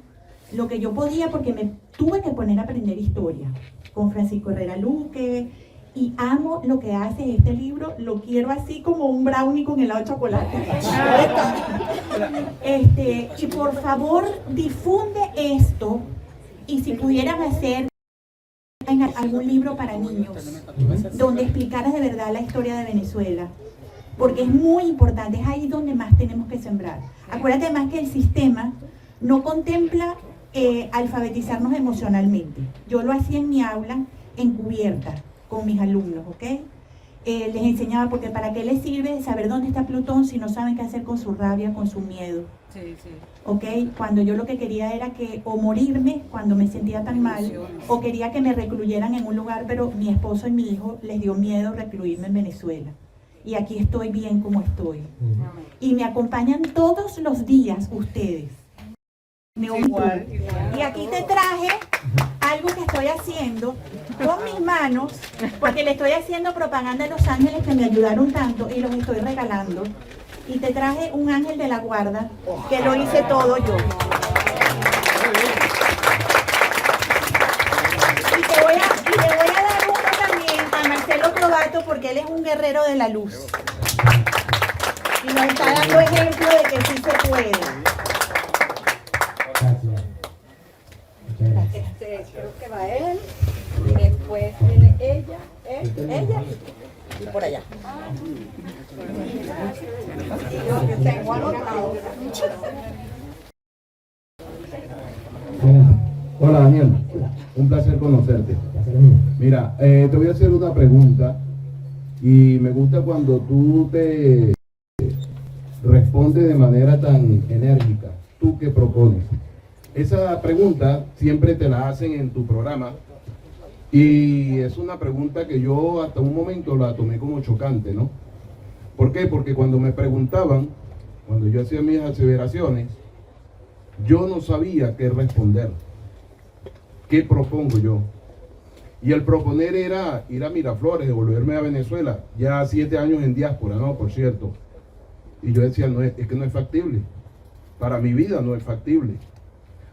lo que yo podía, porque me tuve que poner a aprender historia con Francisco Herrera Luque. Y amo lo que hace este libro, lo quiero así como un brownie con helado de chocolate. Y por favor, difunde esto. Y si pudieran hacer algún libro para niños, donde explicaras de verdad la historia de Venezuela, porque es muy importante, es ahí donde más tenemos que sembrar. Acuérdate además que el sistema no contempla alfabetizarnos emocionalmente. Yo lo hacía en mi aula, encubierta, con mis alumnos, ¿ok? Les enseñaba, porque ¿para qué les sirve saber dónde está Plutón si no saben qué hacer con su rabia, con su miedo? Sí. ¿Ok? Cuando yo lo que quería era que o morirme cuando me sentía tan mal, o quería que me recluyeran en un lugar, pero mi esposo y mi hijo les dio miedo recluirme en Venezuela. Y aquí estoy bien como estoy. Y me acompañan todos los días ustedes. Igual. Y aquí te traje algo que estoy haciendo con mis manos, porque le estoy haciendo propaganda a Los Ángeles, que me ayudaron tanto, y los estoy regalando. Y te traje un ángel de la guarda, que lo hice todo yo. Y le voy a dar uno también a Marcelo Probato, porque él es un guerrero de la luz. Y nos está dando ejemplo de que sí se puede. Creo que va él y después ella y por allá. Yo tengo anotado. Hola Daniel, un placer conocerte. Mira, te voy a hacer una pregunta y me gusta cuando tú te respondes de manera tan enérgica. ¿Tú qué propones? Esa pregunta siempre te la hacen en tu programa y es una pregunta que yo hasta un momento la tomé como chocante, ¿no? ¿Por qué? Porque cuando me preguntaban, cuando yo hacía mis aseveraciones, yo no sabía qué responder. ¿Qué propongo yo? Y el proponer era ir a Miraflores, devolverme a Venezuela, ya 7 años en diáspora, ¿no? Por cierto. Y yo decía, no, es que no es factible. Para mi vida no es factible.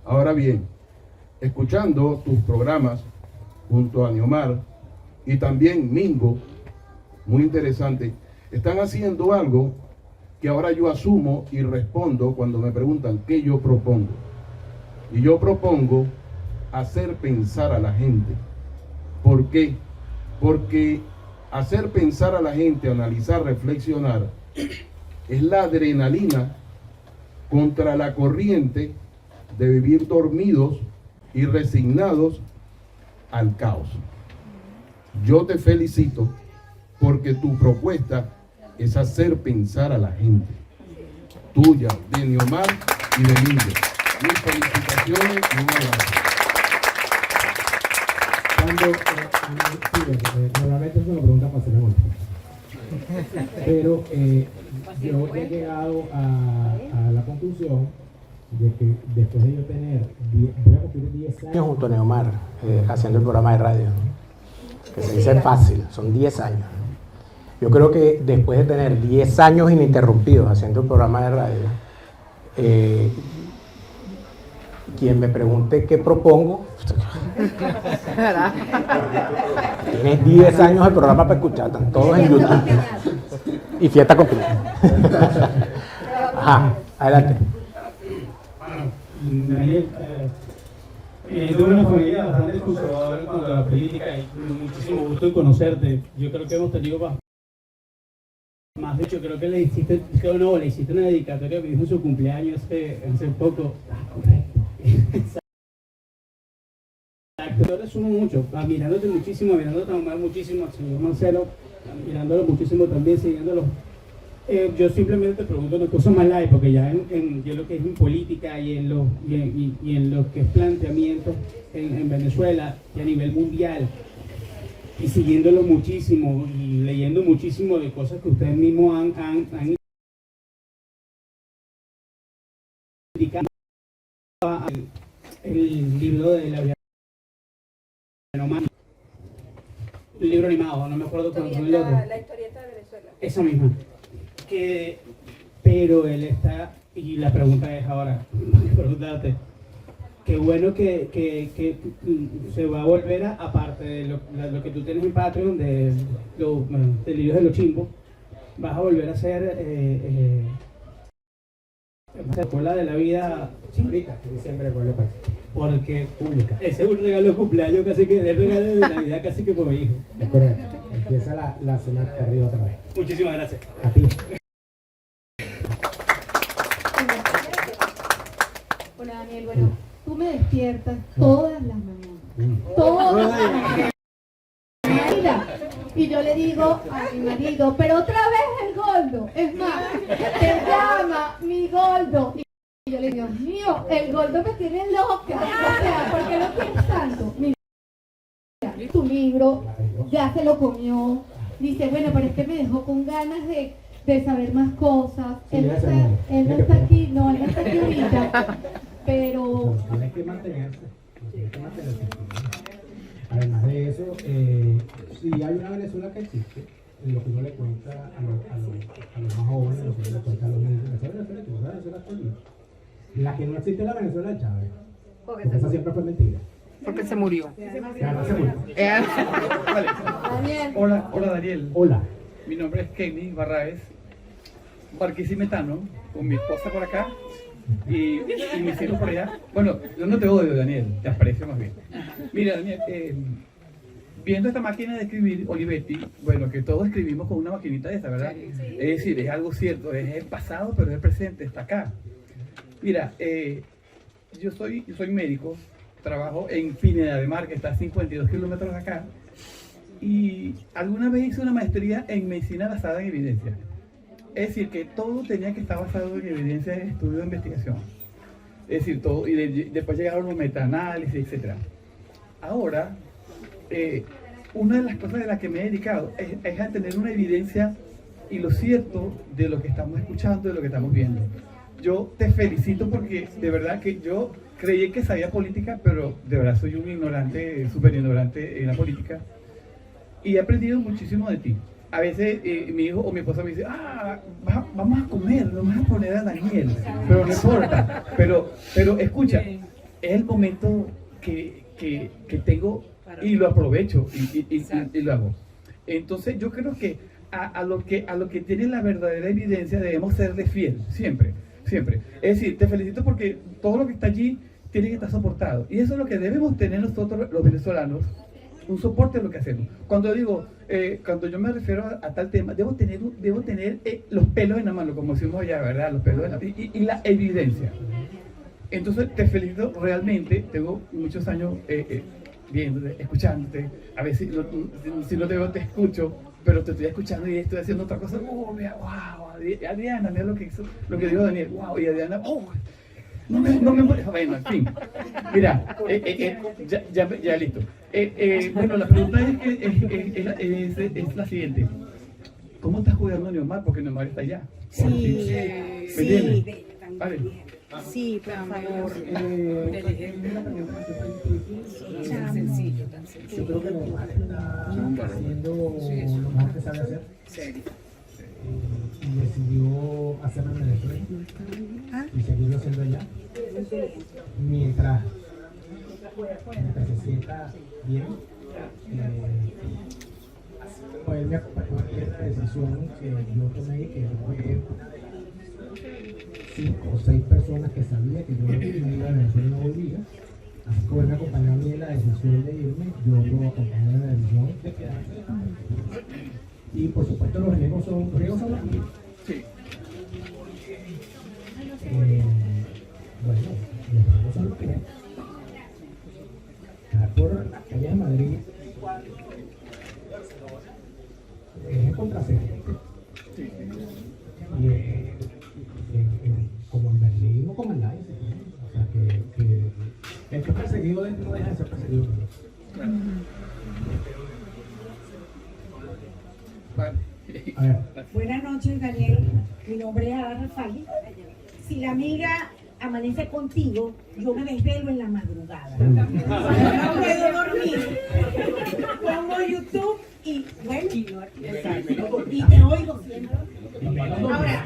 Ahora bien, escuchando tus programas junto a Neomar y también Mingo, muy interesante, están haciendo algo que ahora yo asumo y respondo cuando me preguntan qué yo propongo. Y yo propongo hacer pensar a la gente. ¿Por qué? Porque hacer pensar a la gente, analizar, reflexionar, es la adrenalina contra la corriente de vivir dormidos y resignados al caos. Yo te felicito porque tu propuesta es hacer pensar a la gente. Tuya, de Neomar y de Mingo. Mis felicitaciones y un abrazo. Normalmente eso lo pregunta para hacer pero yo he llegado a la conclusión de que después de yo tener, voy a cumplir 10 años junto a Neomar, haciendo el programa de radio, que se dice fácil, son 10 años. Yo creo que después de tener 10 años ininterrumpidos haciendo el programa de radio, quien me pregunte qué propongo, tienes 10 años el programa para escuchar, están todos en YouTube. Y fiesta completa. Ajá, adelante. Daniel, tuve una familia bastante conservadora cuanto a la política y muchísimo gusto en conocerte. Yo creo que hemos tenido más de hecho, creo que le hiciste una dedicatoria a mi hijo en su cumpleaños hace poco. Exacto, yo resumo mucho, admirándote muchísimo, admirándote a Omar muchísimo, al señor Marcelo, admirándolo muchísimo también, siguiéndolo. Yo simplemente te pregunto una cosa más live, porque ya en lo que es en política y en lo que es planteamiento en Venezuela y a nivel mundial, y siguiéndolo muchísimo y leyendo muchísimo de cosas que ustedes mismos han indicado, el libro de la vida, un libro animado, no me acuerdo cuál fue el otro. La historieta de Venezuela. Esa misma. Pero él está, y la pregunta es ahora, preguntarte, qué bueno que se va a volver a, aparte de lo que tú tienes en Patreon, de libros de los chimbos, vas a volver a hacer la escuela de la vida chimbrita, Siempre vuelve para porque pública. Ese es un regalo de cumpleaños, casi que el regalo de Navidad, casi que por mi hijo. Es correcto. Empieza la cena de arriba otra vez. Muchísimas gracias. A ti. Hola Daniel, bueno, tú me despiertas todas las mañanas. Todas las mañanas. Mira, y yo le digo a mi marido, pero otra vez el Goldo. Es más, te llama mi Goldo. Y yo le digo, Dios mío, el Goldo me tiene loca. O sea, ¿por qué lo quieres tanto? Mira, tu libro ya se lo comió. Dice, bueno, pero es que me dejó con ganas de saber más cosas. Sí, él no está aquí, no, él no está aquí ahorita. Pero Tiene que mantenerse. Además de eso, si hay una Venezuela que existe, lo que uno le cuenta a los más jóvenes, lo que uno le cuenta a los niños, esa Venezuela que no es Venezuela actual. La que no existe es la Venezuela de Chávez. Porque esa siempre fue mentira. Porque se murió. Además se murió. Daniel. Hola Daniel. Hola. Mi nombre es Kenny Barraez, barquisimetano, con mi esposa por acá y mis hijos por allá. Bueno, yo no te odio, Daniel, te aprecio más bien. Mira, Daniel, viendo esta máquina de escribir, Olivetti, bueno, que todos escribimos con una maquinita de esta, ¿verdad? Es decir, es algo cierto, es el pasado, pero es el presente, está acá. Mira, yo soy médico, trabajo en Pineda de Mar, que está a 52 kilómetros de acá, y alguna vez hice una maestría en medicina basada en evidencia. Es decir, que todo tenía que estar basado en evidencia de estudio de investigación. Es decir, todo, y después llegaron los metaanálisis, etc. Ahora, una de las cosas de las que me he dedicado es a tener una evidencia y lo cierto de lo que estamos escuchando, de lo que estamos viendo. Yo te felicito porque de verdad que yo creí que sabía política, pero de verdad soy un ignorante, súper ignorante en la política. Y he aprendido muchísimo de ti. A veces mi hijo o mi esposa me dice, vamos a comer, nos vamos a poner a Daniel, pero no importa. Pero escucha, es el momento que tengo y lo aprovecho y lo hago. Entonces yo creo que a lo que tiene la verdadera evidencia debemos serle fiel, siempre, siempre. Es decir, te felicito porque todo lo que está allí tiene que estar soportado. Y eso es lo que debemos tener nosotros los venezolanos, un soporte de lo que hacemos. Cuando digo, cuando yo me refiero a tal tema, debo tener los pelos en la mano, como decimos allá, ¿verdad? Los pelos en la mano y la evidencia. Entonces te felicito realmente, tengo muchos años viéndote, escuchándote, a veces si no te veo te escucho, pero te estoy escuchando y estoy haciendo otra cosa. Mira, wow, Adriana, mira lo que dijo Daniel, wow, y Adriana, no me molesta. Bueno, en fin, mira, ya listo. Bueno, la pregunta es la siguiente. ¿Cómo estás cuidando a Neomar? Porque Neomar está allá. Sí, Vale. sí, por favor. Tan sencillo, tan sencillo. Yo creo que Neomar está haciendo lo mejor que sabe hacer. Y decidió hacerlo en Venezuela y seguirlo haciendo allá. Mientras se sienta bien, pues él me acompañó en la decisión que yo tomé, que fue una de 5 o 6 personas que sabía que yo me iba a Venezuela y no volvía. Así que él me acompañó a mí en la decisión de irme, yo lo acompañé en la decisión de quedarme. Y por supuesto los riesgos son los mismos. Sí. Bueno, los riesgos son los que hay. Estar por las calles de Madrid es contrasentido. Y como en Berlín o como en Leipzig. O sea que el que es perseguido dentro no deja de ser perseguido. Buenas noches, Daniel. Mi nombre es Ada Rafali. Si la amiga amanece contigo, yo me desvelo en la madrugada. No puedo dormir. Pongo YouTube y bueno, y te oigo siempre. Ahora,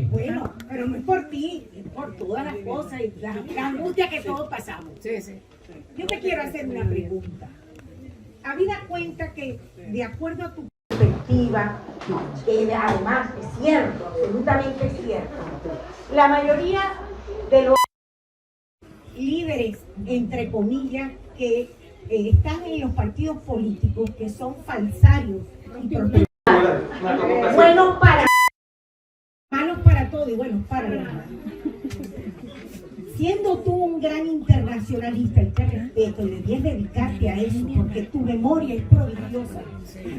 bueno, pero no es por ti, es por todas las cosas y la angustia que todos pasamos. Yo te quiero hacer una pregunta. Habida cuenta que, de acuerdo a tu perspectiva, además es cierto, absolutamente cierto, la mayoría de los líderes, entre comillas, que están en los partidos políticos, que son falsarios y buenos para malos para todo y buenos para nada. Siendo tú un gran internacionalista, y te respeto, y debías dedicarte a eso, porque tu memoria es prodigiosa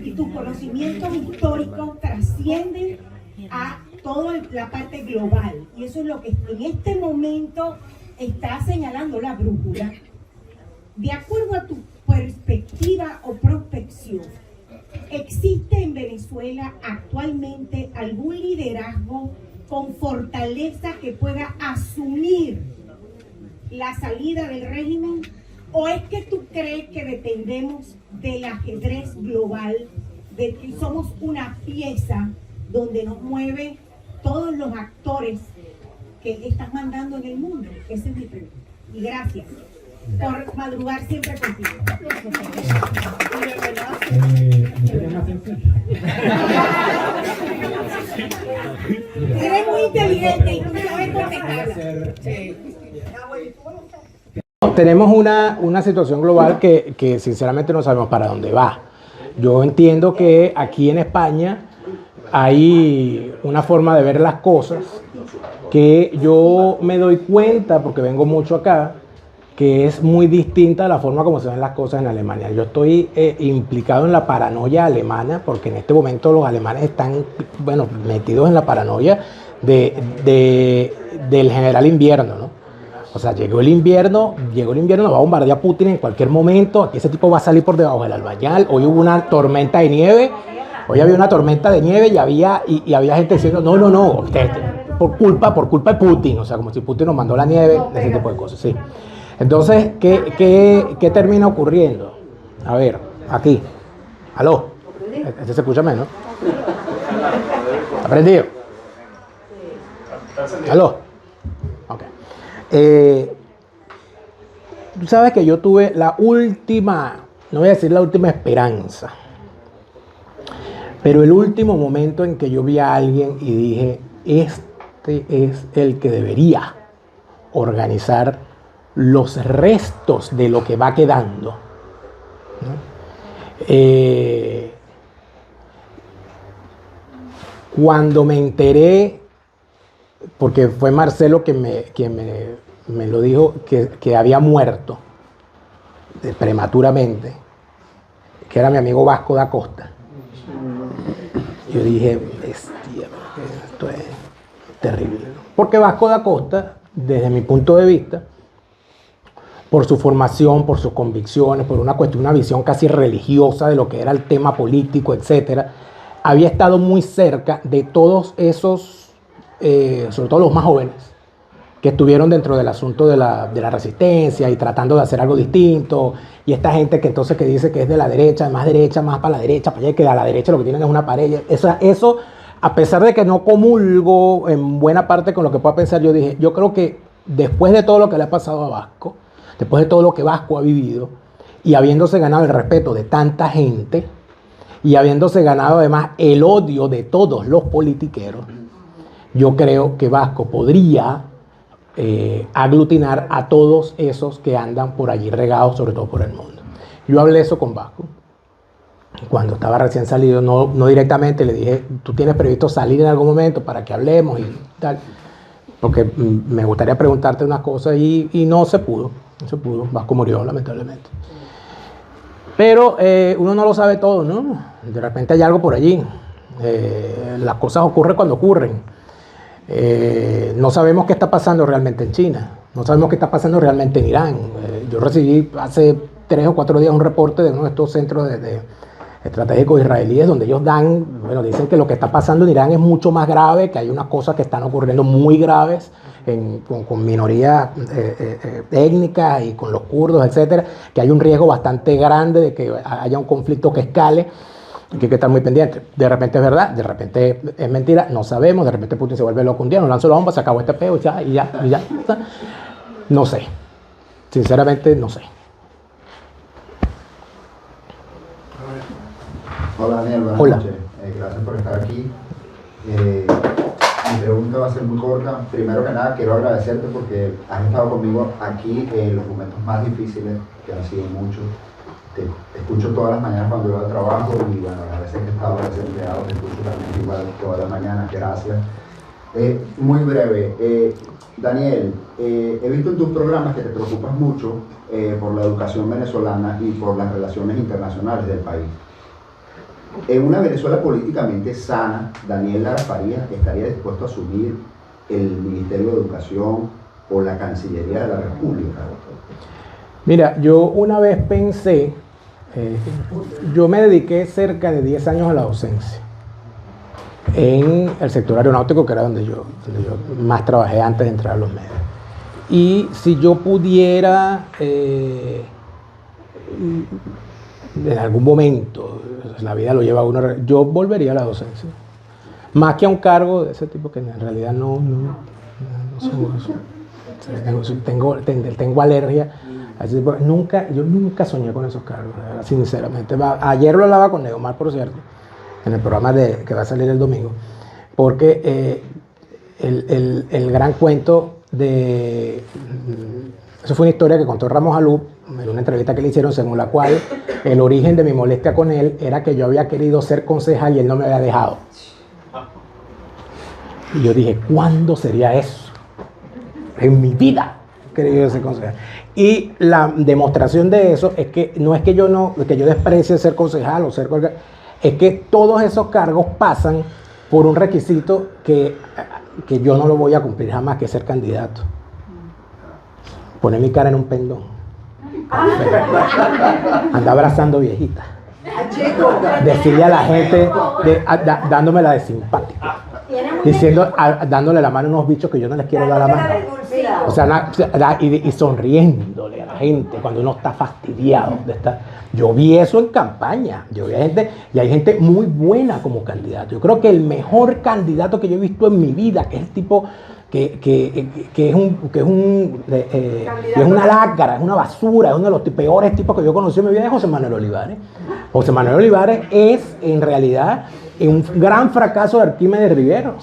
y tus conocimientos históricos trascienden a toda la parte global. Y eso es lo que en este momento está señalando la brújula. De acuerdo a tu perspectiva o prospección, ¿existe en Venezuela actualmente algún liderazgo con fortaleza que pueda asumir la salida del régimen? ¿O es que tú crees que dependemos del ajedrez global, de que somos una pieza donde nos mueve todos los actores que estás mandando en el mundo? Esa es mi pregunta. Y gracias por madrugar siempre contigo. Eres muy inteligente y tú sabes contestar. No, tenemos una situación global que sinceramente no sabemos para dónde va. Yo entiendo que aquí en España hay una forma de ver las cosas que yo me doy cuenta, porque vengo mucho acá, que es muy distinta a la forma como se ven las cosas en Alemania. Yo estoy implicado en la paranoia alemana, porque en este momento los alemanes están, bueno, metidos en la paranoia del general invierno, ¿no? O sea, llegó el invierno, nos va a bombardear Putin en cualquier momento, aquí ese tipo va a salir por debajo del albañal. Hoy hubo una tormenta de nieve, y había gente diciendo, no, usted, por culpa de Putin, o sea, como si Putin nos mandó la nieve, ese tipo de cosas, sí. Entonces, ¿qué termina ocurriendo? A ver, aquí, aló, este se escucha menos. ¿Está prendido? Aló. Ok. Tú sabes que yo tuve la última, no voy a decir la última esperanza, pero el último momento en que yo vi a alguien y dije, este es el que debería organizar los restos de lo que va quedando, ¿no? Cuando me enteré, porque fue Marcelo quien me lo dijo, que había muerto prematuramente, que era mi amigo Vasco da Costa. Yo dije, bestia, esto es terrible. Porque Vasco da Costa, desde mi punto de vista, por su formación, por sus convicciones, por una visión casi religiosa de lo que era el tema político, etcétera, había estado muy cerca de todos esos, sobre todo los más jóvenes, que estuvieron dentro del asunto de la resistencia y tratando de hacer algo distinto, y esta gente que entonces que dice que es de la derecha, más para la derecha, para allá, que a la derecha lo que tienen es una pared. Eso, a pesar de que no comulgo en buena parte con lo que pueda pensar, yo dije, yo creo que después de todo lo que le ha pasado a Vasco, después de todo lo que Vasco ha vivido, y habiéndose ganado el respeto de tanta gente, y habiéndose ganado además el odio de todos los politiqueros, yo creo que Vasco podría aglutinar a todos esos que andan por allí regados, sobre todo por el mundo. Yo hablé eso con Vasco cuando estaba recién salido, no directamente, le dije, ¿tú tienes previsto salir en algún momento para que hablemos y tal? Porque me gustaría preguntarte unas cosas y no se pudo. Vasco murió, lamentablemente. Pero uno no lo sabe todo, ¿no? De repente hay algo por allí. Las cosas ocurren cuando ocurren. No sabemos qué está pasando realmente en China. No sabemos qué está pasando realmente en Irán. Yo recibí hace 3 o 4 días un reporte de uno de estos centros de estratégicos israelíes donde ellos dicen que lo que está pasando en Irán es mucho más grave, que hay unas cosas que están ocurriendo muy graves con minorías étnicas y con los kurdos, etcétera, que hay un riesgo bastante grande de que haya un conflicto que escale, y que hay que estar muy pendiente. De repente es verdad, de repente es mentira, no sabemos, de repente Putin se vuelve loco un día, nos lanzó la bomba, se acabó este peo y ya. No sé, sinceramente no sé. Hola Daniel, buenas noches. Gracias por estar aquí. Mi pregunta va a ser muy corta. Primero que nada, quiero agradecerte porque has estado conmigo aquí en los momentos más difíciles, que han sido muchos. Te escucho todas las mañanas cuando voy al trabajo y bueno, las veces que he estado desempleado te escucho también igual todas las mañanas. Gracias. Muy breve. Daniel, he visto en tus programas que te preocupas mucho por la educación venezolana y por las relaciones internacionales del país. En una Venezuela políticamente sana, Daniel Lara Farías estaría dispuesto a asumir el Ministerio de Educación o la Cancillería de la República. Mira, yo una vez pensé, yo me dediqué cerca de 10 años a la docencia en el sector aeronáutico, que era donde yo más trabajé antes de entrar a los medios. Y si yo pudiera, en algún momento, la vida lo lleva a uno, yo volvería a la docencia. Más que a un cargo de ese tipo que en realidad no tengo alergia. Yo nunca soñé con esos cargos, sinceramente. Ayer lo hablaba con Neomar, por cierto, en el programa que va a salir el domingo, porque el gran cuento de Eso fue una historia que contó Ramos Alú en una entrevista que le hicieron, según la cual el origen de mi molestia con él era que yo había querido ser concejal y él no me había dejado. Y yo dije, ¿cuándo sería eso? En mi vida he querido ser concejal. Y la demostración de eso es que no es que yo desprecie ser concejal o ser cualquier, es que todos esos cargos pasan por un requisito que yo no lo voy a cumplir jamás, que es ser candidato. Poner mi cara en un pendón. Andar abrazando viejitas. Decirle a la gente, dándomela de simpático. Dándole la mano a unos bichos que yo no les quiero dar la mano. O sea, y sonriéndole a la gente cuando uno está fastidiado de estar. Yo vi eso en campaña. Yo vi a gente, y hay gente muy buena como candidato. Yo creo que el mejor candidato que yo he visto en mi vida, que es el tipo que es una lacra, es una basura, es uno de los peores tipos que yo conocí en mi vida, es José Manuel Olivares. José Manuel Olivares es, en realidad, un gran fracaso de Arquímedes Rivero.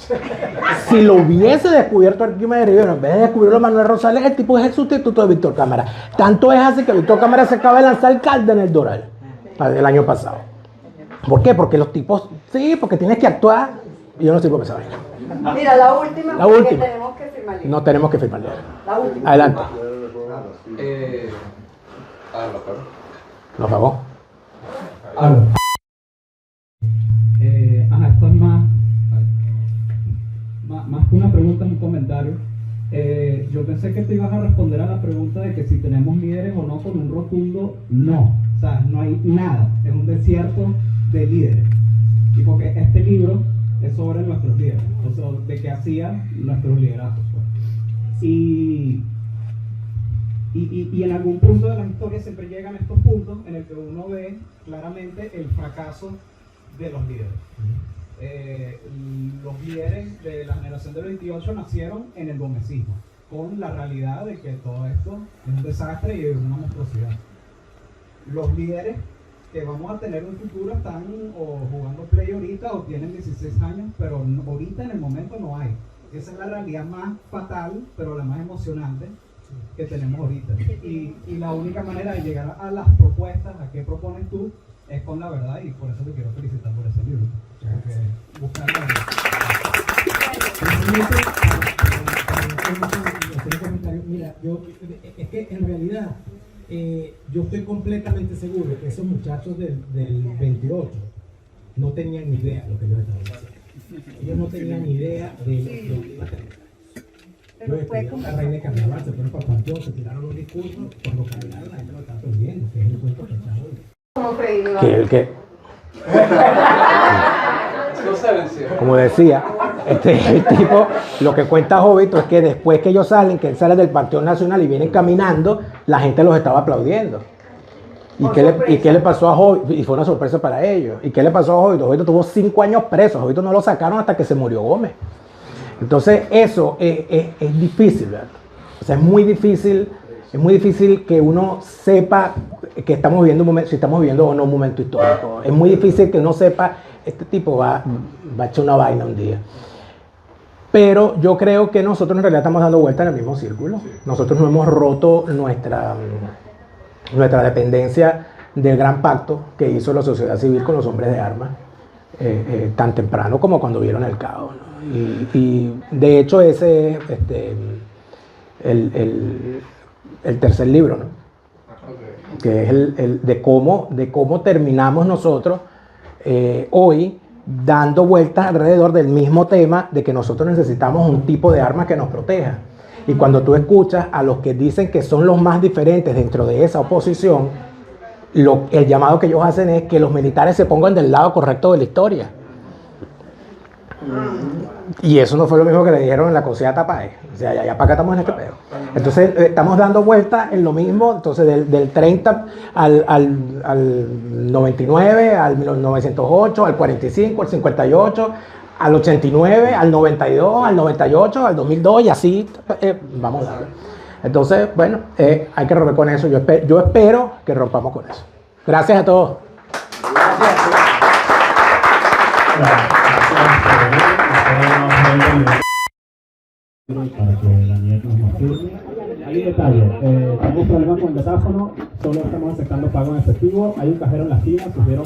Si lo hubiese descubierto Arquímedes Rivero, en vez de descubrirlo Manuel Rosales, el tipo es el sustituto de Víctor Cámara. Tanto es así que Víctor Cámara se acaba de lanzar alcalde en el Doral el año pasado. ¿Por qué? Porque los tipos, sí, porque tienes que actuar, y yo no sirvo para esa vaina. Mira, la última. Tenemos que firmar. No tenemos que firmar. La última. Adelante. ¿Lo pagó? Esto es más que una pregunta, es un comentario. Yo pensé que te ibas a responder a la pregunta de que si tenemos líderes o no, con un rotundo no. O sea, no hay nada. Es un desierto de líderes. Y porque este libro es sobre nuestros líderes, o sea, de qué hacían nuestros liderazgos. Pues. Y en algún punto de la historia siempre llegan estos puntos en el que uno ve claramente el fracaso de los líderes. Los líderes de la generación del 28 nacieron en el gomecismo, con la realidad de que todo esto es un desastre y es una monstruosidad. Los líderes que vamos a tener en un futuro están o jugando play ahorita o tienen 16 años, pero ahorita en el momento no hay. Esa es la realidad más fatal, pero la más emocionante que tenemos ahorita. Y la única manera de llegar a las propuestas, a qué propones tú, es con la verdad, y por eso te quiero felicitar por ese libro. Buscar la verdad. Mira, es que en realidad yo estoy completamente seguro que esos muchachos del 28 no tenían ni idea de lo que yo estaba diciendo. Ellos no tenían ni idea de lo que iba a tener. La reina de carnaval se fueron para el panteón, se tiraron los discursos, cuando caminaron la gente lo está perdiendo, que es el cuento que como decía, el tipo, lo que cuenta Jovito es que después que ellos salen, que él sale del Panteón Nacional y vienen caminando, la gente los estaba aplaudiendo. ¿Y qué le pasó a Jovito? Y fue una sorpresa para ellos. ¿Y qué le pasó a Jovito? Jovito tuvo 5 años preso. Jovito no lo sacaron hasta que se murió Gómez. Entonces eso es difícil, ¿verdad? O sea, es muy difícil que uno sepa que estamos viviendo un momento, si estamos viviendo o no un momento histórico. Es muy difícil que uno sepa, este tipo va a echar una vaina un día. Pero yo creo que nosotros en realidad estamos dando vuelta en el mismo círculo. Nosotros no hemos roto nuestra dependencia del gran pacto que hizo la sociedad civil con los hombres de armas, tan temprano como cuando vieron el caos, ¿no? Y de hecho ese es el tercer libro, ¿no? Que es el de cómo terminamos nosotros hoy dando vueltas alrededor del mismo tema de que nosotros necesitamos un tipo de arma que nos proteja. Y cuando tú escuchas a los que dicen que son los más diferentes dentro de esa oposición, el llamado que ellos hacen es que los militares se pongan del lado correcto de la historia. Y eso no fue lo mismo que le dijeron en la concierta Páez. O sea, ya para acá estamos en este pedo. Entonces, estamos dando vueltas en lo mismo. Entonces, del 30 al 99, al 1908, al 45, al 58, al 89, al 92, al 98, al 2002 y así vamos a darle. Entonces, bueno, hay que romper con eso. Yo espero que rompamos con eso. Gracias a todos. Para que Daniel nos Hay un detalle, tenemos problemas con el datáfono, solo estamos aceptando pago en efectivo, hay un cajero en la esquina, sugiero